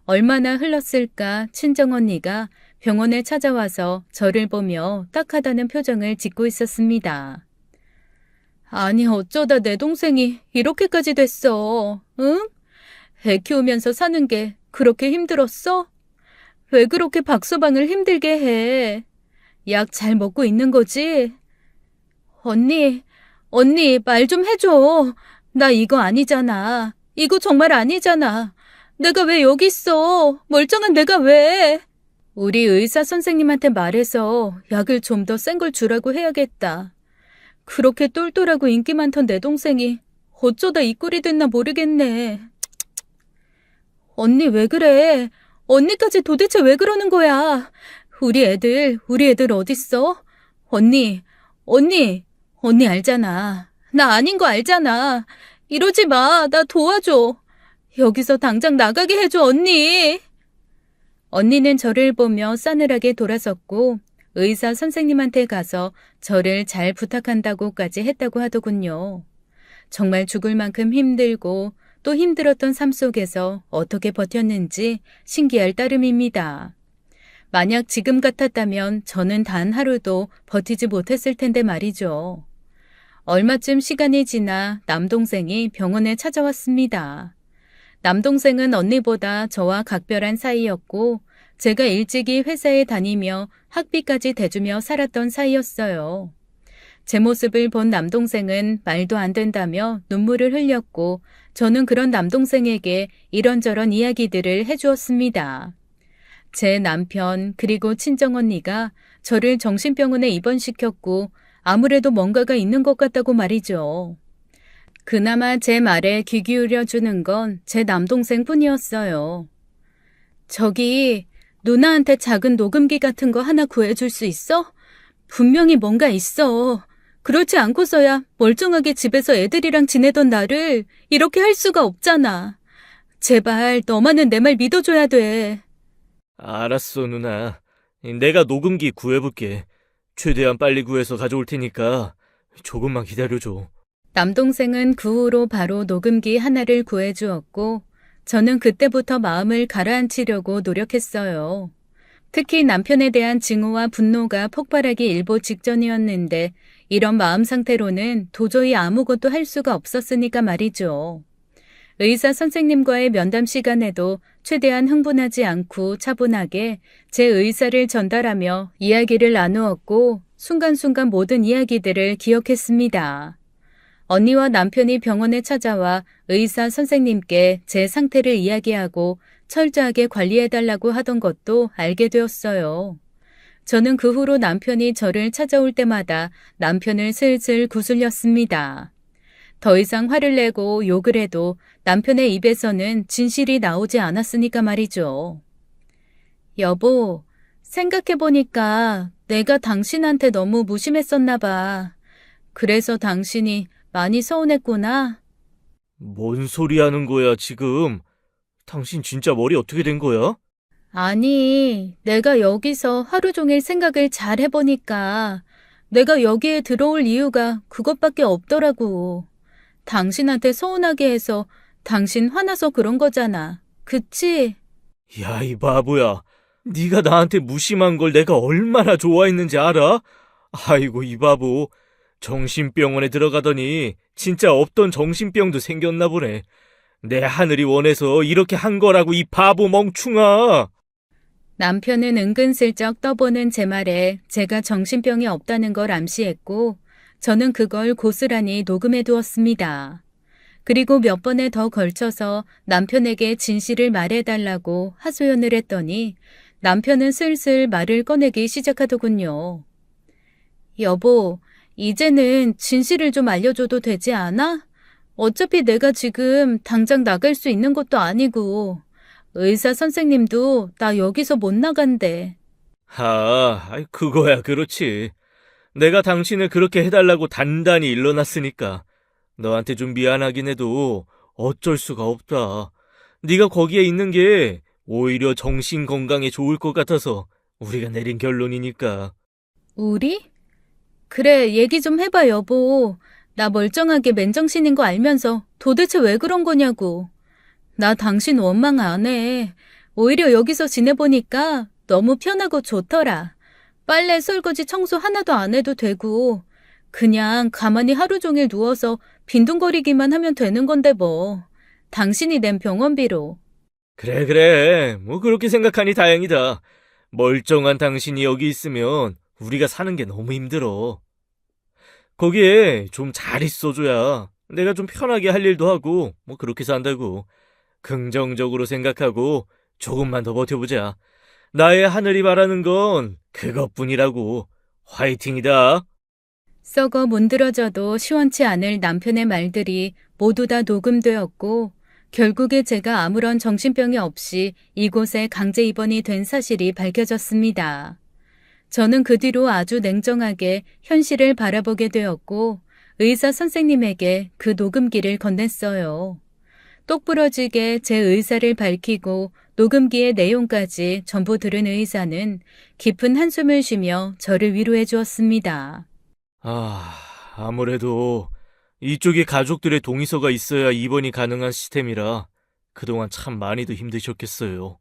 얼마나 흘렀을까 친정언니가 병원에 찾아와서 저를 보며 딱하다는 표정을 짓고 있었습니다. 아니 어쩌다 내 동생이 이렇게까지 됐어, 응? 애 키우면서 사는 게 그렇게 힘들었어? 왜 그렇게 박서방을 힘들게 해? 약 잘 먹고 있는 거지? 언니 말 좀 해줘. 나 이거 아니잖아. 이거 정말 아니잖아. 내가 왜 여기 있어? 멀쩡한 내가 왜? 우리 의사 선생님한테 말해서 약을 좀 더 센 걸 주라고 해야겠다. 그렇게 똘똘하고 인기 많던 내 동생이 어쩌다 이 꼴이 됐나 모르겠네. 언니 왜 그래? 언니까지 도대체 왜 그러는 거야? 우리 애들 어딨어? 언니 알잖아. 나 아닌 거 알잖아. 이러지 마. 나 도와줘. 여기서 당장 나가게 해줘, 언니. 언니는 저를 보며 싸늘하게 돌아섰고 의사 선생님한테 가서 저를 잘 부탁한다고까지 했다고 하더군요. 정말 죽을 만큼 힘들고 또 힘들었던 삶 속에서 어떻게 버텼는지 신기할 따름입니다. 만약 지금 같았다면 저는 단 하루도 버티지 못했을 텐데 말이죠. 얼마쯤 시간이 지나 남동생이 병원에 찾아왔습니다. 남동생은 언니보다 저와 각별한 사이였고 제가 일찍이 회사에 다니며 학비까지 대주며 살았던 사이였어요. 제 모습을 본 남동생은 말도 안 된다며 눈물을 흘렸고 저는 그런 남동생에게 이런저런 이야기들을 해주었습니다. 제 남편 그리고 친정언니가 저를 정신병원에 입원시켰고 아무래도 뭔가가 있는 것 같다고 말이죠. 그나마 제 말에 귀 기울여 주는 건 제 남동생 뿐이었어요. 저기 누나한테 작은 녹음기 같은 거 하나 구해줄 수 있어? 분명히 뭔가 있어. 그렇지 않고서야 멀쩡하게 집에서 애들이랑 지내던 나를 이렇게 할 수가 없잖아. 제발 너만은 내 말 믿어줘야 돼. 알았어, 누나. 내가 녹음기 구해볼게. 최대한 빨리 구해서 가져올 테니까 조금만 기다려줘. 남동생은 그 후로 바로 녹음기 하나를 구해주었고 저는 그때부터 마음을 가라앉히려고 노력했어요. 특히 남편에 대한 증오와 분노가 폭발하기 일보 직전이었는데 이런 마음 상태로는 도저히 아무것도 할 수가 없었으니까 말이죠. 의사 선생님과의 면담 시간에도 최대한 흥분하지 않고 차분하게 제 의사를 전달하며 이야기를 나누었고 순간순간 모든 이야기들을 기억했습니다. 언니와 남편이 병원에 찾아와 의사 선생님께 제 상태를 이야기하고 철저하게 관리해달라고 하던 것도 알게 되었어요. 저는 그 후로 남편이 저를 찾아올 때마다 남편을 슬슬 구슬렸습니다. 더 이상 화를 내고 욕을 해도 남편의 입에서는 진실이 나오지 않았으니까 말이죠. 여보, 생각해보니까 내가 당신한테 너무 무심했었나 봐. 그래서 당신이 많이 서운했구나. 뭔 소리 하는 거야, 지금? 당신 진짜 머리 어떻게 된 거야? 아니, 내가 여기서 하루 종일 생각을 잘 해보니까 내가 여기에 들어올 이유가 그것밖에 없더라고. 당신한테 서운하게 해서 당신 화나서 그런 거잖아. 그치? 야, 이 바보야. 네가 나한테 무심한 걸 내가 얼마나 좋아했는지 알아? 아이고, 이 바보. 정신병원에 들어가더니 진짜 없던 정신병도 생겼나 보네. 내 하늘이 원해서 이렇게 한 거라고, 이 바보 멍충아. 남편은 은근슬쩍 떠보는 제 말에 제가 정신병이 없다는 걸 암시했고 저는 그걸 고스란히 녹음해 두었습니다. 그리고 몇 번에 더 걸쳐서 남편에게 진실을 말해달라고 하소연을 했더니 남편은 슬슬 말을 꺼내기 시작하더군요. 여보, 이제는 진실을 좀 알려줘도 되지 않아? 어차피 내가 지금 당장 나갈 수 있는 것도 아니고 의사 선생님도 나 여기서 못 나간대. 그거야, 그렇지. 내가 당신을 그렇게 해달라고 단단히 일러놨으니까 너한테 좀 미안하긴 해도 어쩔 수가 없다. 네가 거기에 있는 게 오히려 정신 건강에 좋을 것 같아서 우리가 내린 결론이니까. 우리? 그래, 얘기 좀 해봐, 여보. 나 멀쩡하게 맨정신인 거 알면서 도대체 왜 그런 거냐고. 나 당신 원망 안 해. 오히려 여기서 지내보니까 너무 편하고 좋더라. 빨래, 설거지, 청소 하나도 안 해도 되고 그냥 가만히 하루 종일 누워서 빈둥거리기만 하면 되는 건데 뭐. 당신이 낸 병원비로. 그래. 뭐 그렇게 생각하니 다행이다. 멀쩡한 당신이 여기 있으면 우리가 사는 게 너무 힘들어. 거기에 좀 잘 있어줘야 내가 좀 편하게 할 일도 하고 뭐 그렇게 산다고. 긍정적으로 생각하고 조금만 더 버텨보자. 나의 하늘이 바라는 건 그것뿐이라고. 화이팅이다. 썩어 문드러져도 시원치 않을 남편의 말들이 모두 다 녹음되었고 결국에 제가 아무런 정신병이 없이 이곳에 강제 입원이 된 사실이 밝혀졌습니다. 저는 그 뒤로 아주 냉정하게 현실을 바라보게 되었고 의사 선생님에게 그 녹음기를 건넸어요. 똑부러지게 제 의사를 밝히고 녹음기의 내용까지 전부 들은 의사는 깊은 한숨을 쉬며 저를 위로해 주었습니다. 아무래도 이쪽에 가족들의 동의서가 있어야 입원이 가능한 시스템이라 그동안 참 많이도 힘드셨겠어요.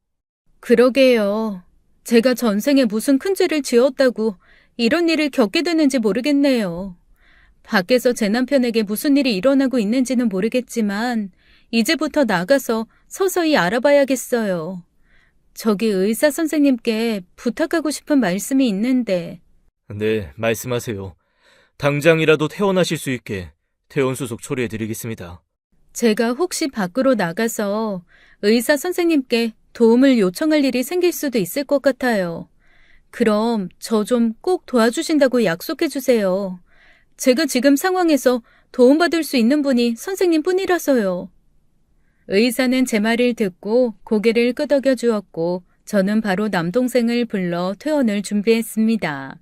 그러게요. 제가 전생에 무슨 큰 죄를 지었다고 이런 일을 겪게 되는지 모르겠네요. 밖에서 제 남편에게 무슨 일이 일어나고 있는지는 모르겠지만 이제부터 나가서 서서히 알아봐야겠어요. 저기 의사 선생님께 부탁하고 싶은 말씀이 있는데. 네, 말씀하세요. 당장이라도 퇴원하실 수 있게 퇴원 수속 처리해드리겠습니다. 제가 혹시 밖으로 나가서 의사 선생님께 도움을 요청할 일이 생길 수도 있을 것 같아요. 그럼 저 좀 꼭 도와주신다고 약속해 주세요. 제가 지금 상황에서 도움받을 수 있는 분이 선생님 뿐이라서요. 의사는 제 말을 듣고 고개를 끄덕여 주었고 저는 바로 남동생을 불러 퇴원을 준비했습니다.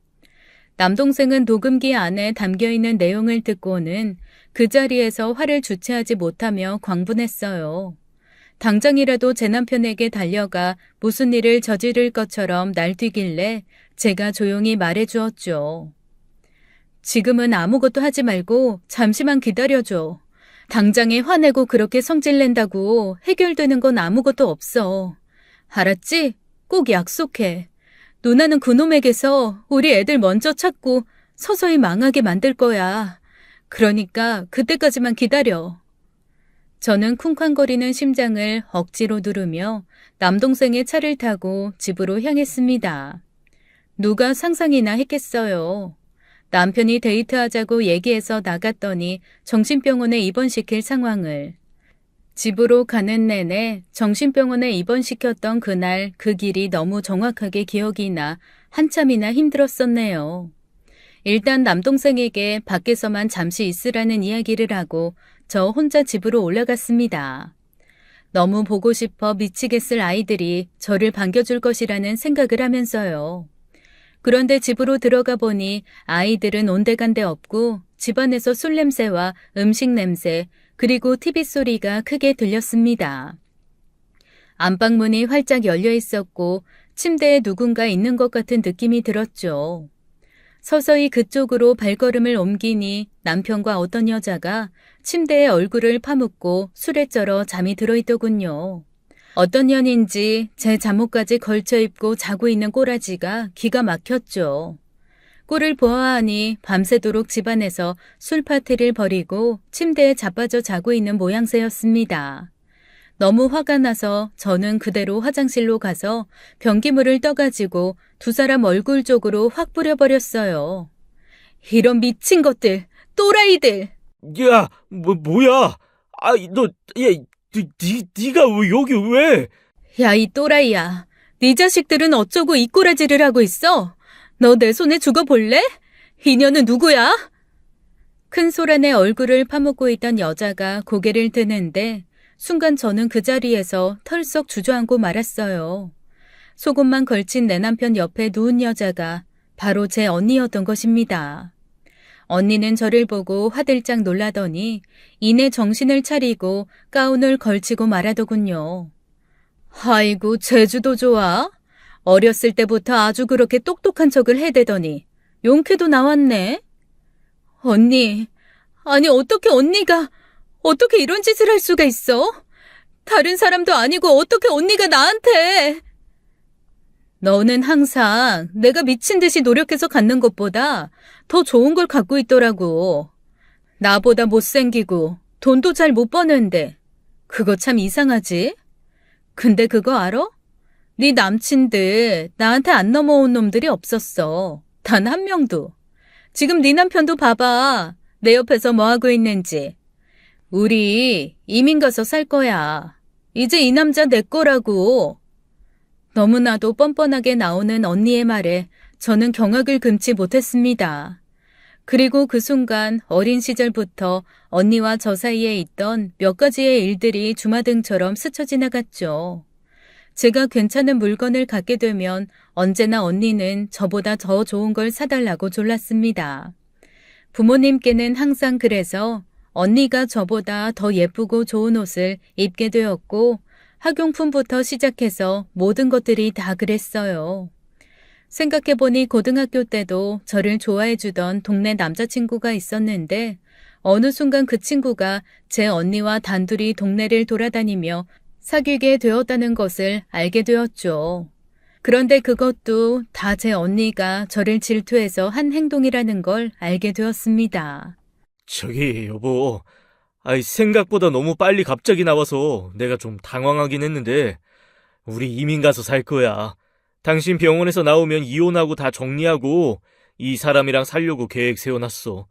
남동생은 녹음기 안에 담겨있는 내용을 듣고는 그 자리에서 화를 주체하지 못하며 광분했어요. 당장이라도 제 남편에게 달려가 무슨 일을 저지를 것처럼 날뛰길래 제가 조용히 말해주었죠. 지금은 아무것도 하지 말고 잠시만 기다려줘. 당장에 화내고 그렇게 성질낸다고 해결되는 건 아무것도 없어. 알았지? 꼭 약속해. 누나는 그놈에게서 우리 애들 먼저 찾고 서서히 망하게 만들 거야. 그러니까 그때까지만 기다려. 저는 쿵쾅거리는 심장을 억지로 누르며 남동생의 차를 타고 집으로 향했습니다. 누가 상상이나 했겠어요. 남편이 데이트하자고 얘기해서 나갔더니 정신병원에 입원시킬 상황을. 집으로 가는 내내 정신병원에 입원시켰던 그날 그 길이 너무 정확하게 기억이 나 한참이나 힘들었었네요. 일단 남동생에게 밖에서만 잠시 있으라는 이야기를 하고 저 혼자 집으로 올라갔습니다. 너무 보고 싶어 미치겠을 아이들이 저를 반겨줄 것이라는 생각을 하면서요. 그런데 집으로 들어가 보니 아이들은 온데간데 없고 집안에서 술 냄새와 음식 냄새 그리고 TV 소리가 크게 들렸습니다. 안방문이 활짝 열려 있었고 침대에 누군가 있는 것 같은 느낌이 들었죠. 서서히 그쪽으로 발걸음을 옮기니 남편과 어떤 여자가 침대에 얼굴을 파묻고 술에 쩔어 잠이 들어있더군요. 어떤 년인지 제 잠옷까지 걸쳐 입고 자고 있는 꼬라지가 기가 막혔죠. 꼴을 보아하니 밤새도록 집안에서 술 파티를 벌이고 침대에 자빠져 자고 있는 모양새였습니다. 너무 화가 나서 저는 그대로 화장실로 가서 변기물을 떠가지고 두 사람 얼굴 쪽으로 확 뿌려버렸어요. 이런 미친 것들, 또라이들! 야, 뭐야? 네가 왜 여기 왜? 야, 이 또라이야. 네 자식들은 어쩌고 이 꼬라지를 하고 있어? 너 내 손에 죽어볼래? 이년은 누구야? 큰 소란에 얼굴을 파묻고 있던 여자가 고개를 드는데 순간 저는 그 자리에서 털썩 주저앉고 말았어요. 속옷만 걸친 내 남편 옆에 누운 여자가 바로 제 언니였던 것입니다. 언니는 저를 보고 화들짝 놀라더니 이내 정신을 차리고 가운을 걸치고 말하더군요. 아이고, 제주도 좋아. 어렸을 때부터 아주 그렇게 똑똑한 척을 해대더니 용케도 나왔네. 언니, 아니 어떻게 언니가 어떻게 이런 짓을 할 수가 있어? 다른 사람도 아니고 어떻게 언니가 나한테. 너는 항상 내가 미친 듯이 노력해서 갖는 것보다 더 좋은 걸 갖고 있더라고. 나보다 못생기고 돈도 잘 못 버는데 그거 참 이상하지? 근데 그거 알아? 네 남친들 나한테 안 넘어온 놈들이 없었어. 단 한 명도. 지금 네 남편도 봐봐. 내 옆에서 뭐 하고 있는지. 우리 이민 가서 살 거야. 이제 이 남자 내 거라고. 너무나도 뻔뻔하게 나오는 언니의 말에 저는 경악을 금치 못했습니다. 그리고 그 순간 어린 시절부터 언니와 저 사이에 있던 몇 가지의 일들이 주마등처럼 스쳐 지나갔죠. 제가 괜찮은 물건을 갖게 되면 언제나 언니는 저보다 더 좋은 걸 사달라고 졸랐습니다. 부모님께는 항상 그래서 언니가 저보다 더 예쁘고 좋은 옷을 입게 되었고 학용품부터 시작해서 모든 것들이 다 그랬어요. 생각해보니 고등학교 때도 저를 좋아해주던 동네 남자친구가 있었는데 어느 순간 그 친구가 제 언니와 단둘이 동네를 돌아다니며 사귀게 되었다는 것을 알게 되었죠. 그런데 그것도 다 제 언니가 저를 질투해서 한 행동이라는 걸 알게 되었습니다. 저기, 여보. 생각보다 너무 빨리 갑자기 나와서 내가 좀 당황하긴 했는데, 우리 이민 가서 살 거야. 당신 병원에서 나오면 이혼하고 다 정리하고, 이 사람이랑 살려고 계획 세워놨어.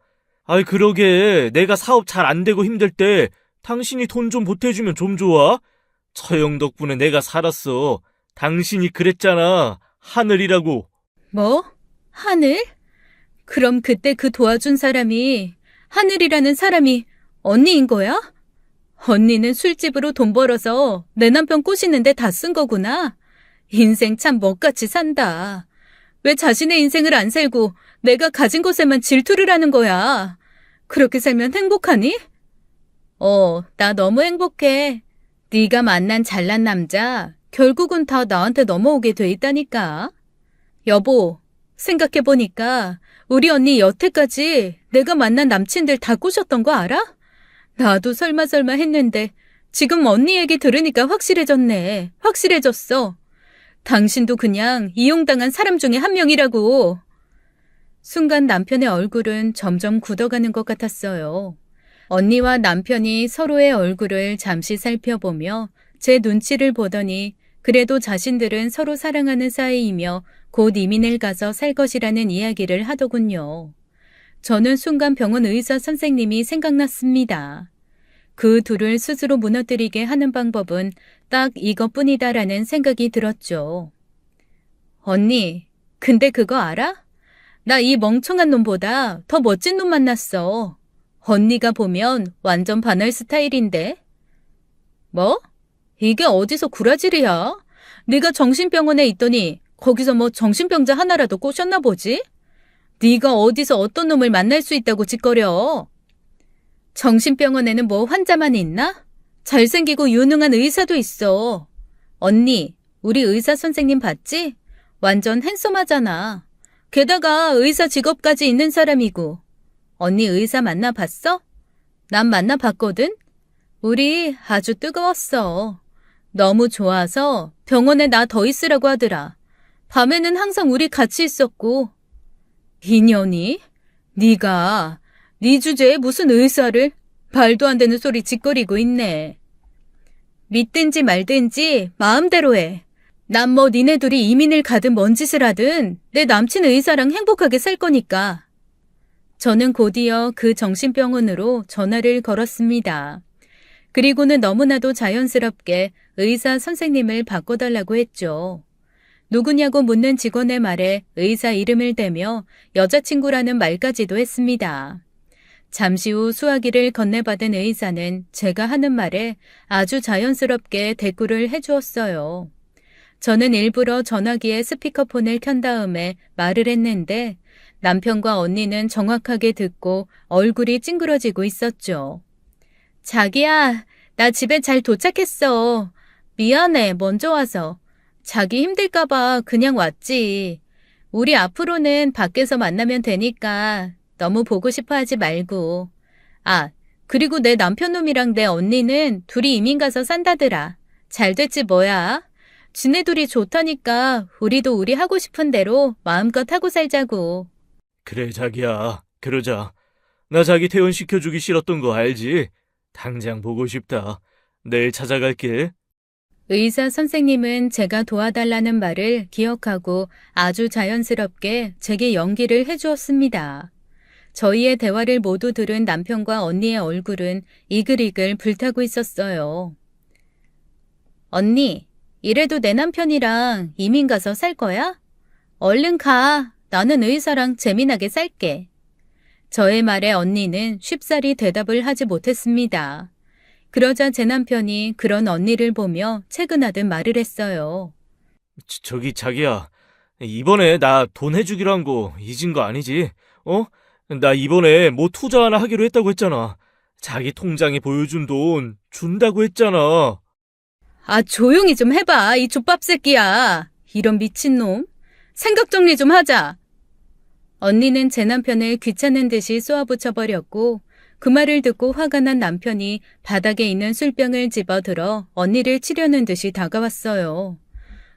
그러게. 내가 사업 잘 안 되고 힘들 때, 당신이 돈 좀 보태주면 좀 좋아? 처형 덕분에 내가 살았어. 당신이 그랬잖아. 하늘이라고. 뭐? 하늘? 그럼 그때 그 도와준 사람이 하늘이라는 사람이 언니인 거야? 언니는 술집으로 돈 벌어서 내 남편 꼬시는데 다 쓴 거구나. 인생 참 먹같이 산다. 왜 자신의 인생을 안 살고 내가 가진 것에만 질투를 하는 거야? 그렇게 살면 행복하니? 나 너무 행복해. 네가 만난 잘난 남자 결국은 다 나한테 넘어오게 돼 있다니까. 여보, 생각해보니까 우리 언니 여태까지 내가 만난 남친들 다 꼬셨던 거 알아? 나도 설마 했는데 지금 언니 얘기 들으니까 확실해졌네. 확실해졌어. 당신도 그냥 이용당한 사람 중에 한 명이라고. 순간 남편의 얼굴은 점점 굳어가는 것 같았어요. 언니와 남편이 서로의 얼굴을 잠시 살펴보며 제 눈치를 보더니 그래도 자신들은 서로 사랑하는 사이이며 곧 이민을 가서 살 것이라는 이야기를 하더군요. 저는 순간 병원 의사 선생님이 생각났습니다. 그 둘을 스스로 무너뜨리게 하는 방법은 딱 이것뿐이다라는 생각이 들었죠. 언니, 근데 그거 알아? 나 이 멍청한 놈보다 더 멋진 놈 만났어. 언니가 보면 완전 반할 스타일인데. 뭐? 이게 어디서 구라질이야? 네가 정신병원에 있더니 거기서 뭐 정신병자 하나라도 꼬셨나 보지? 네가 어디서 어떤 놈을 만날 수 있다고 짓거려? 정신병원에는 뭐 환자만 있나? 잘생기고 유능한 의사도 있어. 언니, 우리 의사 선생님 봤지? 완전 핸섬하잖아. 게다가 의사 직업까지 있는 사람이고. 언니 의사 만나봤어? 난 만나봤거든? 우리 아주 뜨거웠어. 너무 좋아서 병원에 나 더 있으라고 하더라. 밤에는 항상 우리 같이 있었고. 인연이? 네가 네 주제에 무슨 의사를? 말도 안 되는 소리 짓거리고 있네. 믿든지 말든지 마음대로 해. 난 뭐 니네 둘이 이민을 가든 뭔 짓을 하든 내 남친 의사랑 행복하게 살 거니까. 저는 곧이어 그 정신병원으로 전화를 걸었습니다. 그리고는 너무나도 자연스럽게 의사 선생님을 바꿔달라고 했죠. 누구냐고 묻는 직원의 말에 의사 이름을 대며 여자친구라는 말까지도 했습니다. 잠시 후 수화기를 건네받은 의사는 제가 하는 말에 아주 자연스럽게 대꾸를 해주었어요. 저는 일부러 전화기에 스피커폰을 켠 다음에 말을 했는데 남편과 언니는 정확하게 듣고 얼굴이 찡그러지고 있었죠. 자기야, 나 집에 잘 도착했어. 미안해, 먼저 와서. 자기 힘들까봐 그냥 왔지. 우리 앞으로는 밖에서 만나면 되니까 너무 보고 싶어 하지 말고. 그리고 내 남편놈이랑 내 언니는 둘이 이민 가서 산다더라. 잘 됐지 뭐야. 지네 둘이 좋다니까 우리도 우리 하고 싶은 대로 마음껏 하고 살자고. 그래, 자기야. 그러자. 나 자기 퇴원시켜주기 싫었던 거 알지? 당장 보고 싶다. 내일 찾아갈게. 의사 선생님은 제가 도와달라는 말을 기억하고 아주 자연스럽게 제게 연기를 해주었습니다. 저희의 대화를 모두 들은 남편과 언니의 얼굴은 이글이글 불타고 있었어요. 언니, 이래도 내 남편이랑 이민 가서 살 거야? 얼른 가. 나는 의사랑 재미나게 살게. 저의 말에 언니는 쉽사리 대답을 하지 못했습니다. 그러자 제 남편이 그런 언니를 보며 채근하듯 말을 했어요. 저기, 자기야. 이번에 나 돈 해주기로 한 거 잊은 거 아니지? 나 이번에 뭐 투자 하나 하기로 했다고 했잖아. 자기 통장에 보여준 돈 준다고 했잖아. 조용히 좀 해봐, 이 족밥 새끼야. 이런 미친놈. 생각 정리 좀 하자. 언니는 제 남편을 귀찮은 듯이 쏘아붙여버렸고 그 말을 듣고 화가 난 남편이 바닥에 있는 술병을 집어들어 언니를 치려는 듯이 다가왔어요.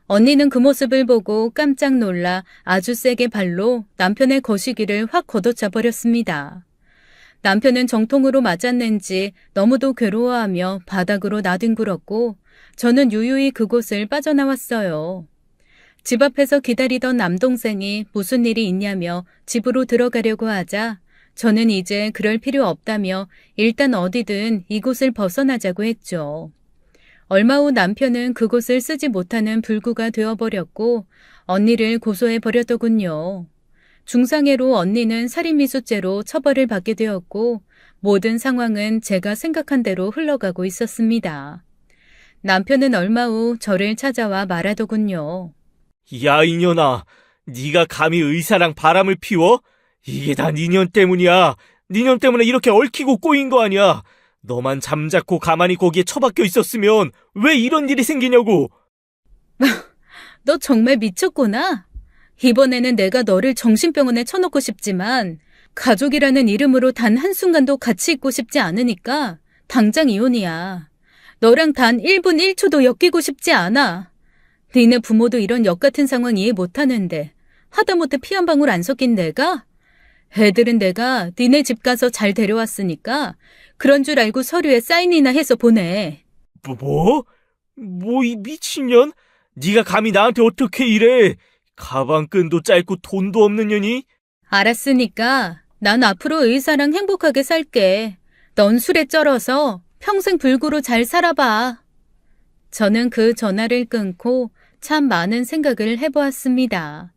언니는 그 모습을 보고 깜짝 놀라 아주 세게 발로 남편의 거시기를 확 걷어차 버렸습니다. 남편은 정통으로 맞았는지 너무도 괴로워하며 바닥으로 나뒹굴었고 저는 유유히 그곳을 빠져나왔어요. 집 앞에서 기다리던 남동생이 무슨 일이 있냐며 집으로 들어가려고 하자 저는 이제 그럴 필요 없다며 일단 어디든 이곳을 벗어나자고 했죠. 얼마 후 남편은 그곳을 쓰지 못하는 불구가 되어버렸고 언니를 고소해버렸더군요. 중상해로 언니는 살인미수죄로 처벌을 받게 되었고 모든 상황은 제가 생각한 대로 흘러가고 있었습니다. 남편은 얼마 후 저를 찾아와 말하더군요. 야, 이년아. 네가 감히 의사랑 바람을 피워? 이게 다 니년 때문이야. 니년 때문에 이렇게 얽히고 꼬인 거 아니야. 너만 잠자코 가만히 거기에 처박혀 있었으면 왜 이런 일이 생기냐고. 너 정말 미쳤구나. 이번에는 내가 너를 정신병원에 쳐놓고 싶지만 가족이라는 이름으로 단 한순간도 같이 있고 싶지 않으니까 당장 이혼이야. 너랑 단 1분 1초도 엮이고 싶지 않아. 니네 부모도 이런 역 같은 상황 이해 못하는데 하다못해 피 한 방울 안 섞인 내가? 애들은 내가 니네 집 가서 잘 데려왔으니까 그런 줄 알고 서류에 사인이나 해서 보내. 뭐? 이 미친년? 네가 감히 나한테 어떻게 이래? 가방끈도 짧고 돈도 없는 년이? 알았으니까 난 앞으로 의사랑 행복하게 살게. 넌 술에 쩔어서 평생 불구로 잘 살아봐. 저는 그 전화를 끊고 참 많은 생각을 해보았습니다.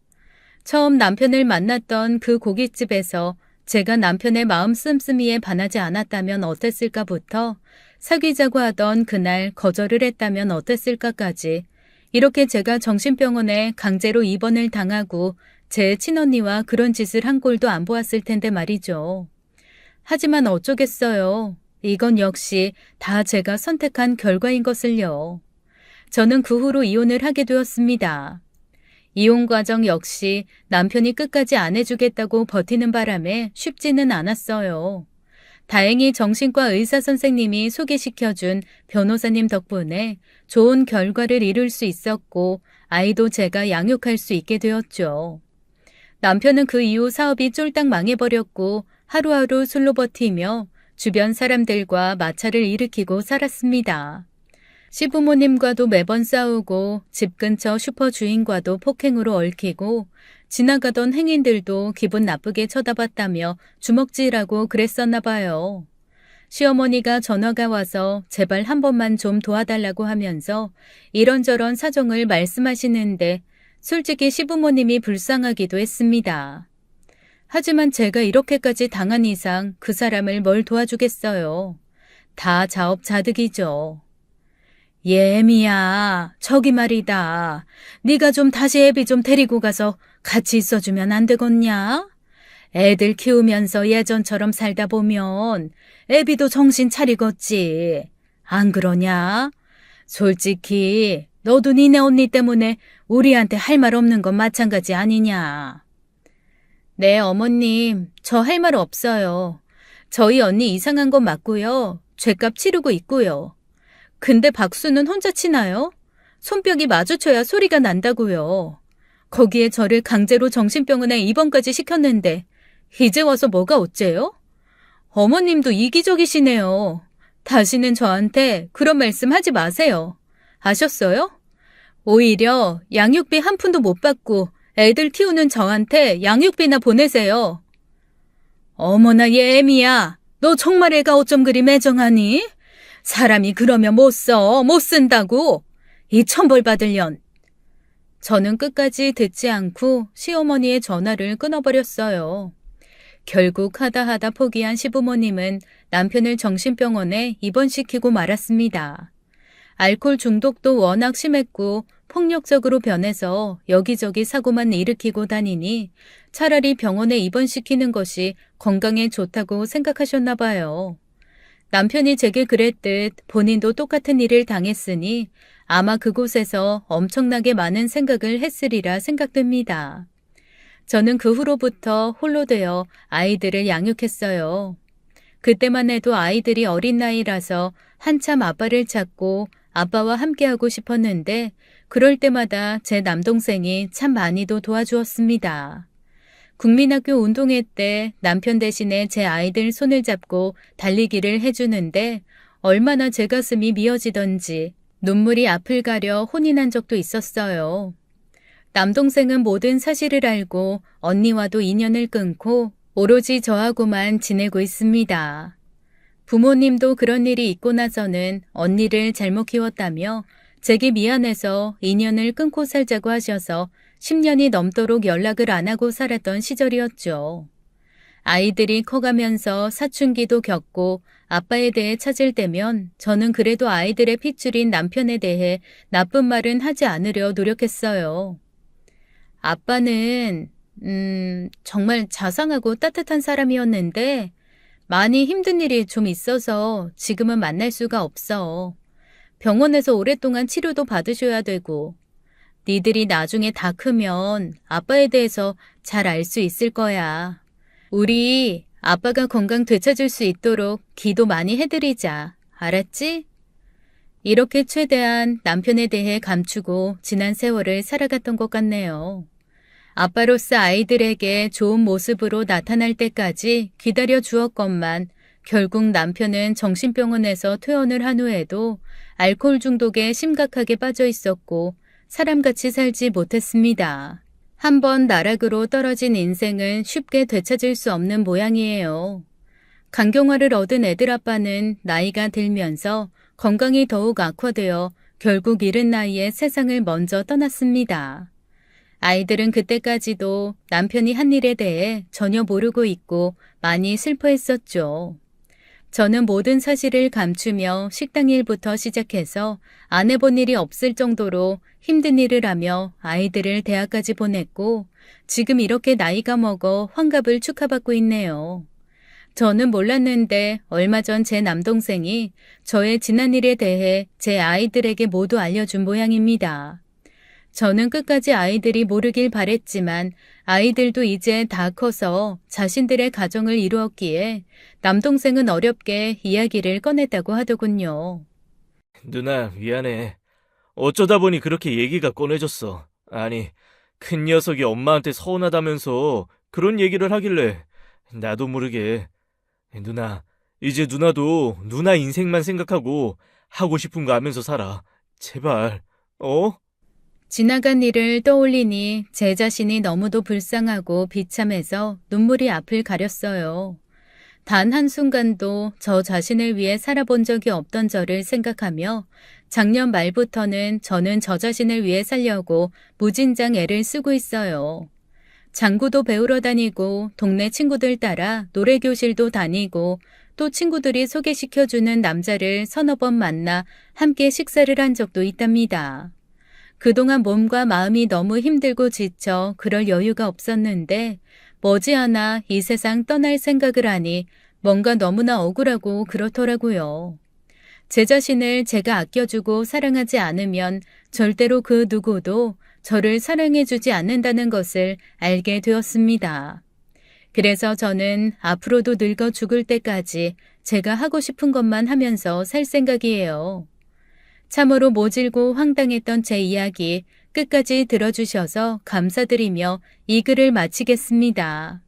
처음 남편을 만났던 그 고깃집에서 제가 남편의 마음 씀씀이에 반하지 않았다면 어땠을까부터 사귀자고 하던 그날 거절을 했다면 어땠을까까지 이렇게 제가 정신병원에 강제로 입원을 당하고 제 친언니와 그런 짓을 한 꼴도 안 보았을 텐데 말이죠. 하지만 어쩌겠어요. 이건 역시 다 제가 선택한 결과인 것을요. 저는 그 후로 이혼을 하게 되었습니다. 이혼 과정 역시 남편이 끝까지 안 해주겠다고 버티는 바람에 쉽지는 않았어요. 다행히 정신과 의사 선생님이 소개시켜준 변호사님 덕분에 좋은 결과를 이룰 수 있었고 아이도 제가 양육할 수 있게 되었죠. 남편은 그 이후 사업이 쫄딱 망해버렸고 하루하루 술로 버티며 주변 사람들과 마찰을 일으키고 살았습니다. 시부모님과도 매번 싸우고 집 근처 슈퍼 주인과도 폭행으로 얽히고 지나가던 행인들도 기분 나쁘게 쳐다봤다며 주먹질하고 그랬었나 봐요. 시어머니가 전화가 와서 제발 한 번만 좀 도와달라고 하면서 이런저런 사정을 말씀하시는데 솔직히 시부모님이 불쌍하기도 했습니다. 하지만 제가 이렇게까지 당한 이상 그 사람을 뭘 도와주겠어요. 다 자업자득이죠. 예미야, 저기 말이다. 네가 좀 다시 애비 좀 데리고 가서 같이 있어주면 안 되겠냐? 애들 키우면서 예전처럼 살다 보면 애비도 정신 차리겠지. 안 그러냐? 솔직히 너도 니네 언니 때문에 우리한테 할 말 없는 건 마찬가지 아니냐? 네, 어머님, 저 할 말 없어요. 저희 언니 이상한 건 맞고요. 죗값 치르고 있고요. 근데 박수는 혼자 치나요? 손뼉이 마주쳐야 소리가 난다고요. 거기에 저를 강제로 정신병원에 입원까지 시켰는데 이제 와서 뭐가 어째요? 어머님도 이기적이시네요. 다시는 저한테 그런 말씀 하지 마세요. 아셨어요? 오히려 양육비 한 푼도 못 받고 애들 키우는 저한테 양육비나 보내세요. 어머나 예미야, 너 정말 애가 어쩜 그리 매정하니? 사람이 그러면 못 쓴다고. 이 천벌 받을 년. 저는 끝까지 듣지 않고 시어머니의 전화를 끊어버렸어요. 결국 하다 포기한 시부모님은 남편을 정신병원에 입원시키고 말았습니다. 알코올 중독도 워낙 심했고 폭력적으로 변해서 여기저기 사고만 일으키고 다니니 차라리 병원에 입원시키는 것이 건강에 좋다고 생각하셨나 봐요. 남편이 제게 그랬듯 본인도 똑같은 일을 당했으니 아마 그곳에서 엄청나게 많은 생각을 했으리라 생각됩니다. 저는 그 후로부터 홀로 되어 아이들을 양육했어요. 그때만 해도 아이들이 어린 나이라서 한참 아빠를 찾고 아빠와 함께하고 싶었는데 그럴 때마다 제 남동생이 참 많이도 도와주었습니다. 국민학교 운동회 때 남편 대신에 제 아이들 손을 잡고 달리기를 해주는데 얼마나 제 가슴이 미어지던지 눈물이 앞을 가려 혼이 난 적도 있었어요. 남동생은 모든 사실을 알고 언니와도 인연을 끊고 오로지 저하고만 지내고 있습니다. 부모님도 그런 일이 있고 나서는 언니를 잘못 키웠다며 제게 미안해서 인연을 끊고 살자고 하셔서 10년이 넘도록 연락을 안 하고 살았던 시절이었죠. 아이들이 커가면서 사춘기도 겪고 아빠에 대해 찾을 때면 저는 그래도 아이들의 핏줄인 남편에 대해 나쁜 말은 하지 않으려 노력했어요. 아빠는 정말 자상하고 따뜻한 사람이었는데 많이 힘든 일이 좀 있어서 지금은 만날 수가 없어. 병원에서 오랫동안 치료도 받으셔야 되고 니들이 나중에 다 크면 아빠에 대해서 잘 알 수 있을 거야. 우리 아빠가 건강 되찾을 수 있도록 기도 많이 해드리자. 알았지? 이렇게 최대한 남편에 대해 감추고 지난 세월을 살아갔던 것 같네요. 아빠로서 아이들에게 좋은 모습으로 나타날 때까지 기다려 주었건만 결국 남편은 정신병원에서 퇴원을 한 후에도 알코올 중독에 심각하게 빠져 있었고 사람같이 살지 못했습니다. 한번 나락으로 떨어진 인생은 쉽게 되찾을 수 없는 모양이에요. 간경화를 얻은 애들 아빠는 나이가 들면서 건강이 더욱 악화되어 결국 이른 나이에 세상을 먼저 떠났습니다. 아이들은 그때까지도 남편이 한 일에 대해 전혀 모르고 있고 많이 슬퍼했었죠. 저는 모든 사실을 감추며 식당 일부터 시작해서 안 해본 일이 없을 정도로 힘든 일을 하며 아이들을 대학까지 보냈고 지금 이렇게 나이가 먹어 환갑을 축하받고 있네요. 저는 몰랐는데 얼마 전 제 남동생이 저의 지난 일에 대해 제 아이들에게 모두 알려준 모양입니다. 저는 끝까지 아이들이 모르길 바랬지만 아이들도 이제 다 커서 자신들의 가정을 이루었기에 남동생은 어렵게 이야기를 꺼냈다고 하더군요. 누나, 미안해. 어쩌다 보니 그렇게 얘기가 꺼내졌어. 아니, 큰 녀석이 엄마한테 서운하다면서 그런 얘기를 하길래 나도 모르게. 누나, 이제 누나도 누나 인생만 생각하고 하고 싶은 거 하면서 살아. 제발, 어? 지나간 일을 떠올리니 제 자신이 너무도 불쌍하고 비참해서 눈물이 앞을 가렸어요. 단 한순간도 저 자신을 위해 살아본 적이 없던 저를 생각하며 작년 말부터는 저는 저 자신을 위해 살려고 무진장 애를 쓰고 있어요. 장구도 배우러 다니고 동네 친구들 따라 노래교실도 다니고 또 친구들이 소개시켜주는 남자를 서너 번 만나 함께 식사를 한 적도 있답니다. 그동안 몸과 마음이 너무 힘들고 지쳐 그럴 여유가 없었는데 머지않아 이 세상 떠날 생각을 하니 뭔가 너무나 억울하고 그렇더라고요. 제 자신을 제가 아껴주고 사랑하지 않으면 절대로 그 누구도 저를 사랑해주지 않는다는 것을 알게 되었습니다. 그래서 저는 앞으로도 늙어 죽을 때까지 제가 하고 싶은 것만 하면서 살 생각이에요. 참으로 모질고 황당했던 제 이야기 끝까지 들어주셔서 감사드리며 이 글을 마치겠습니다.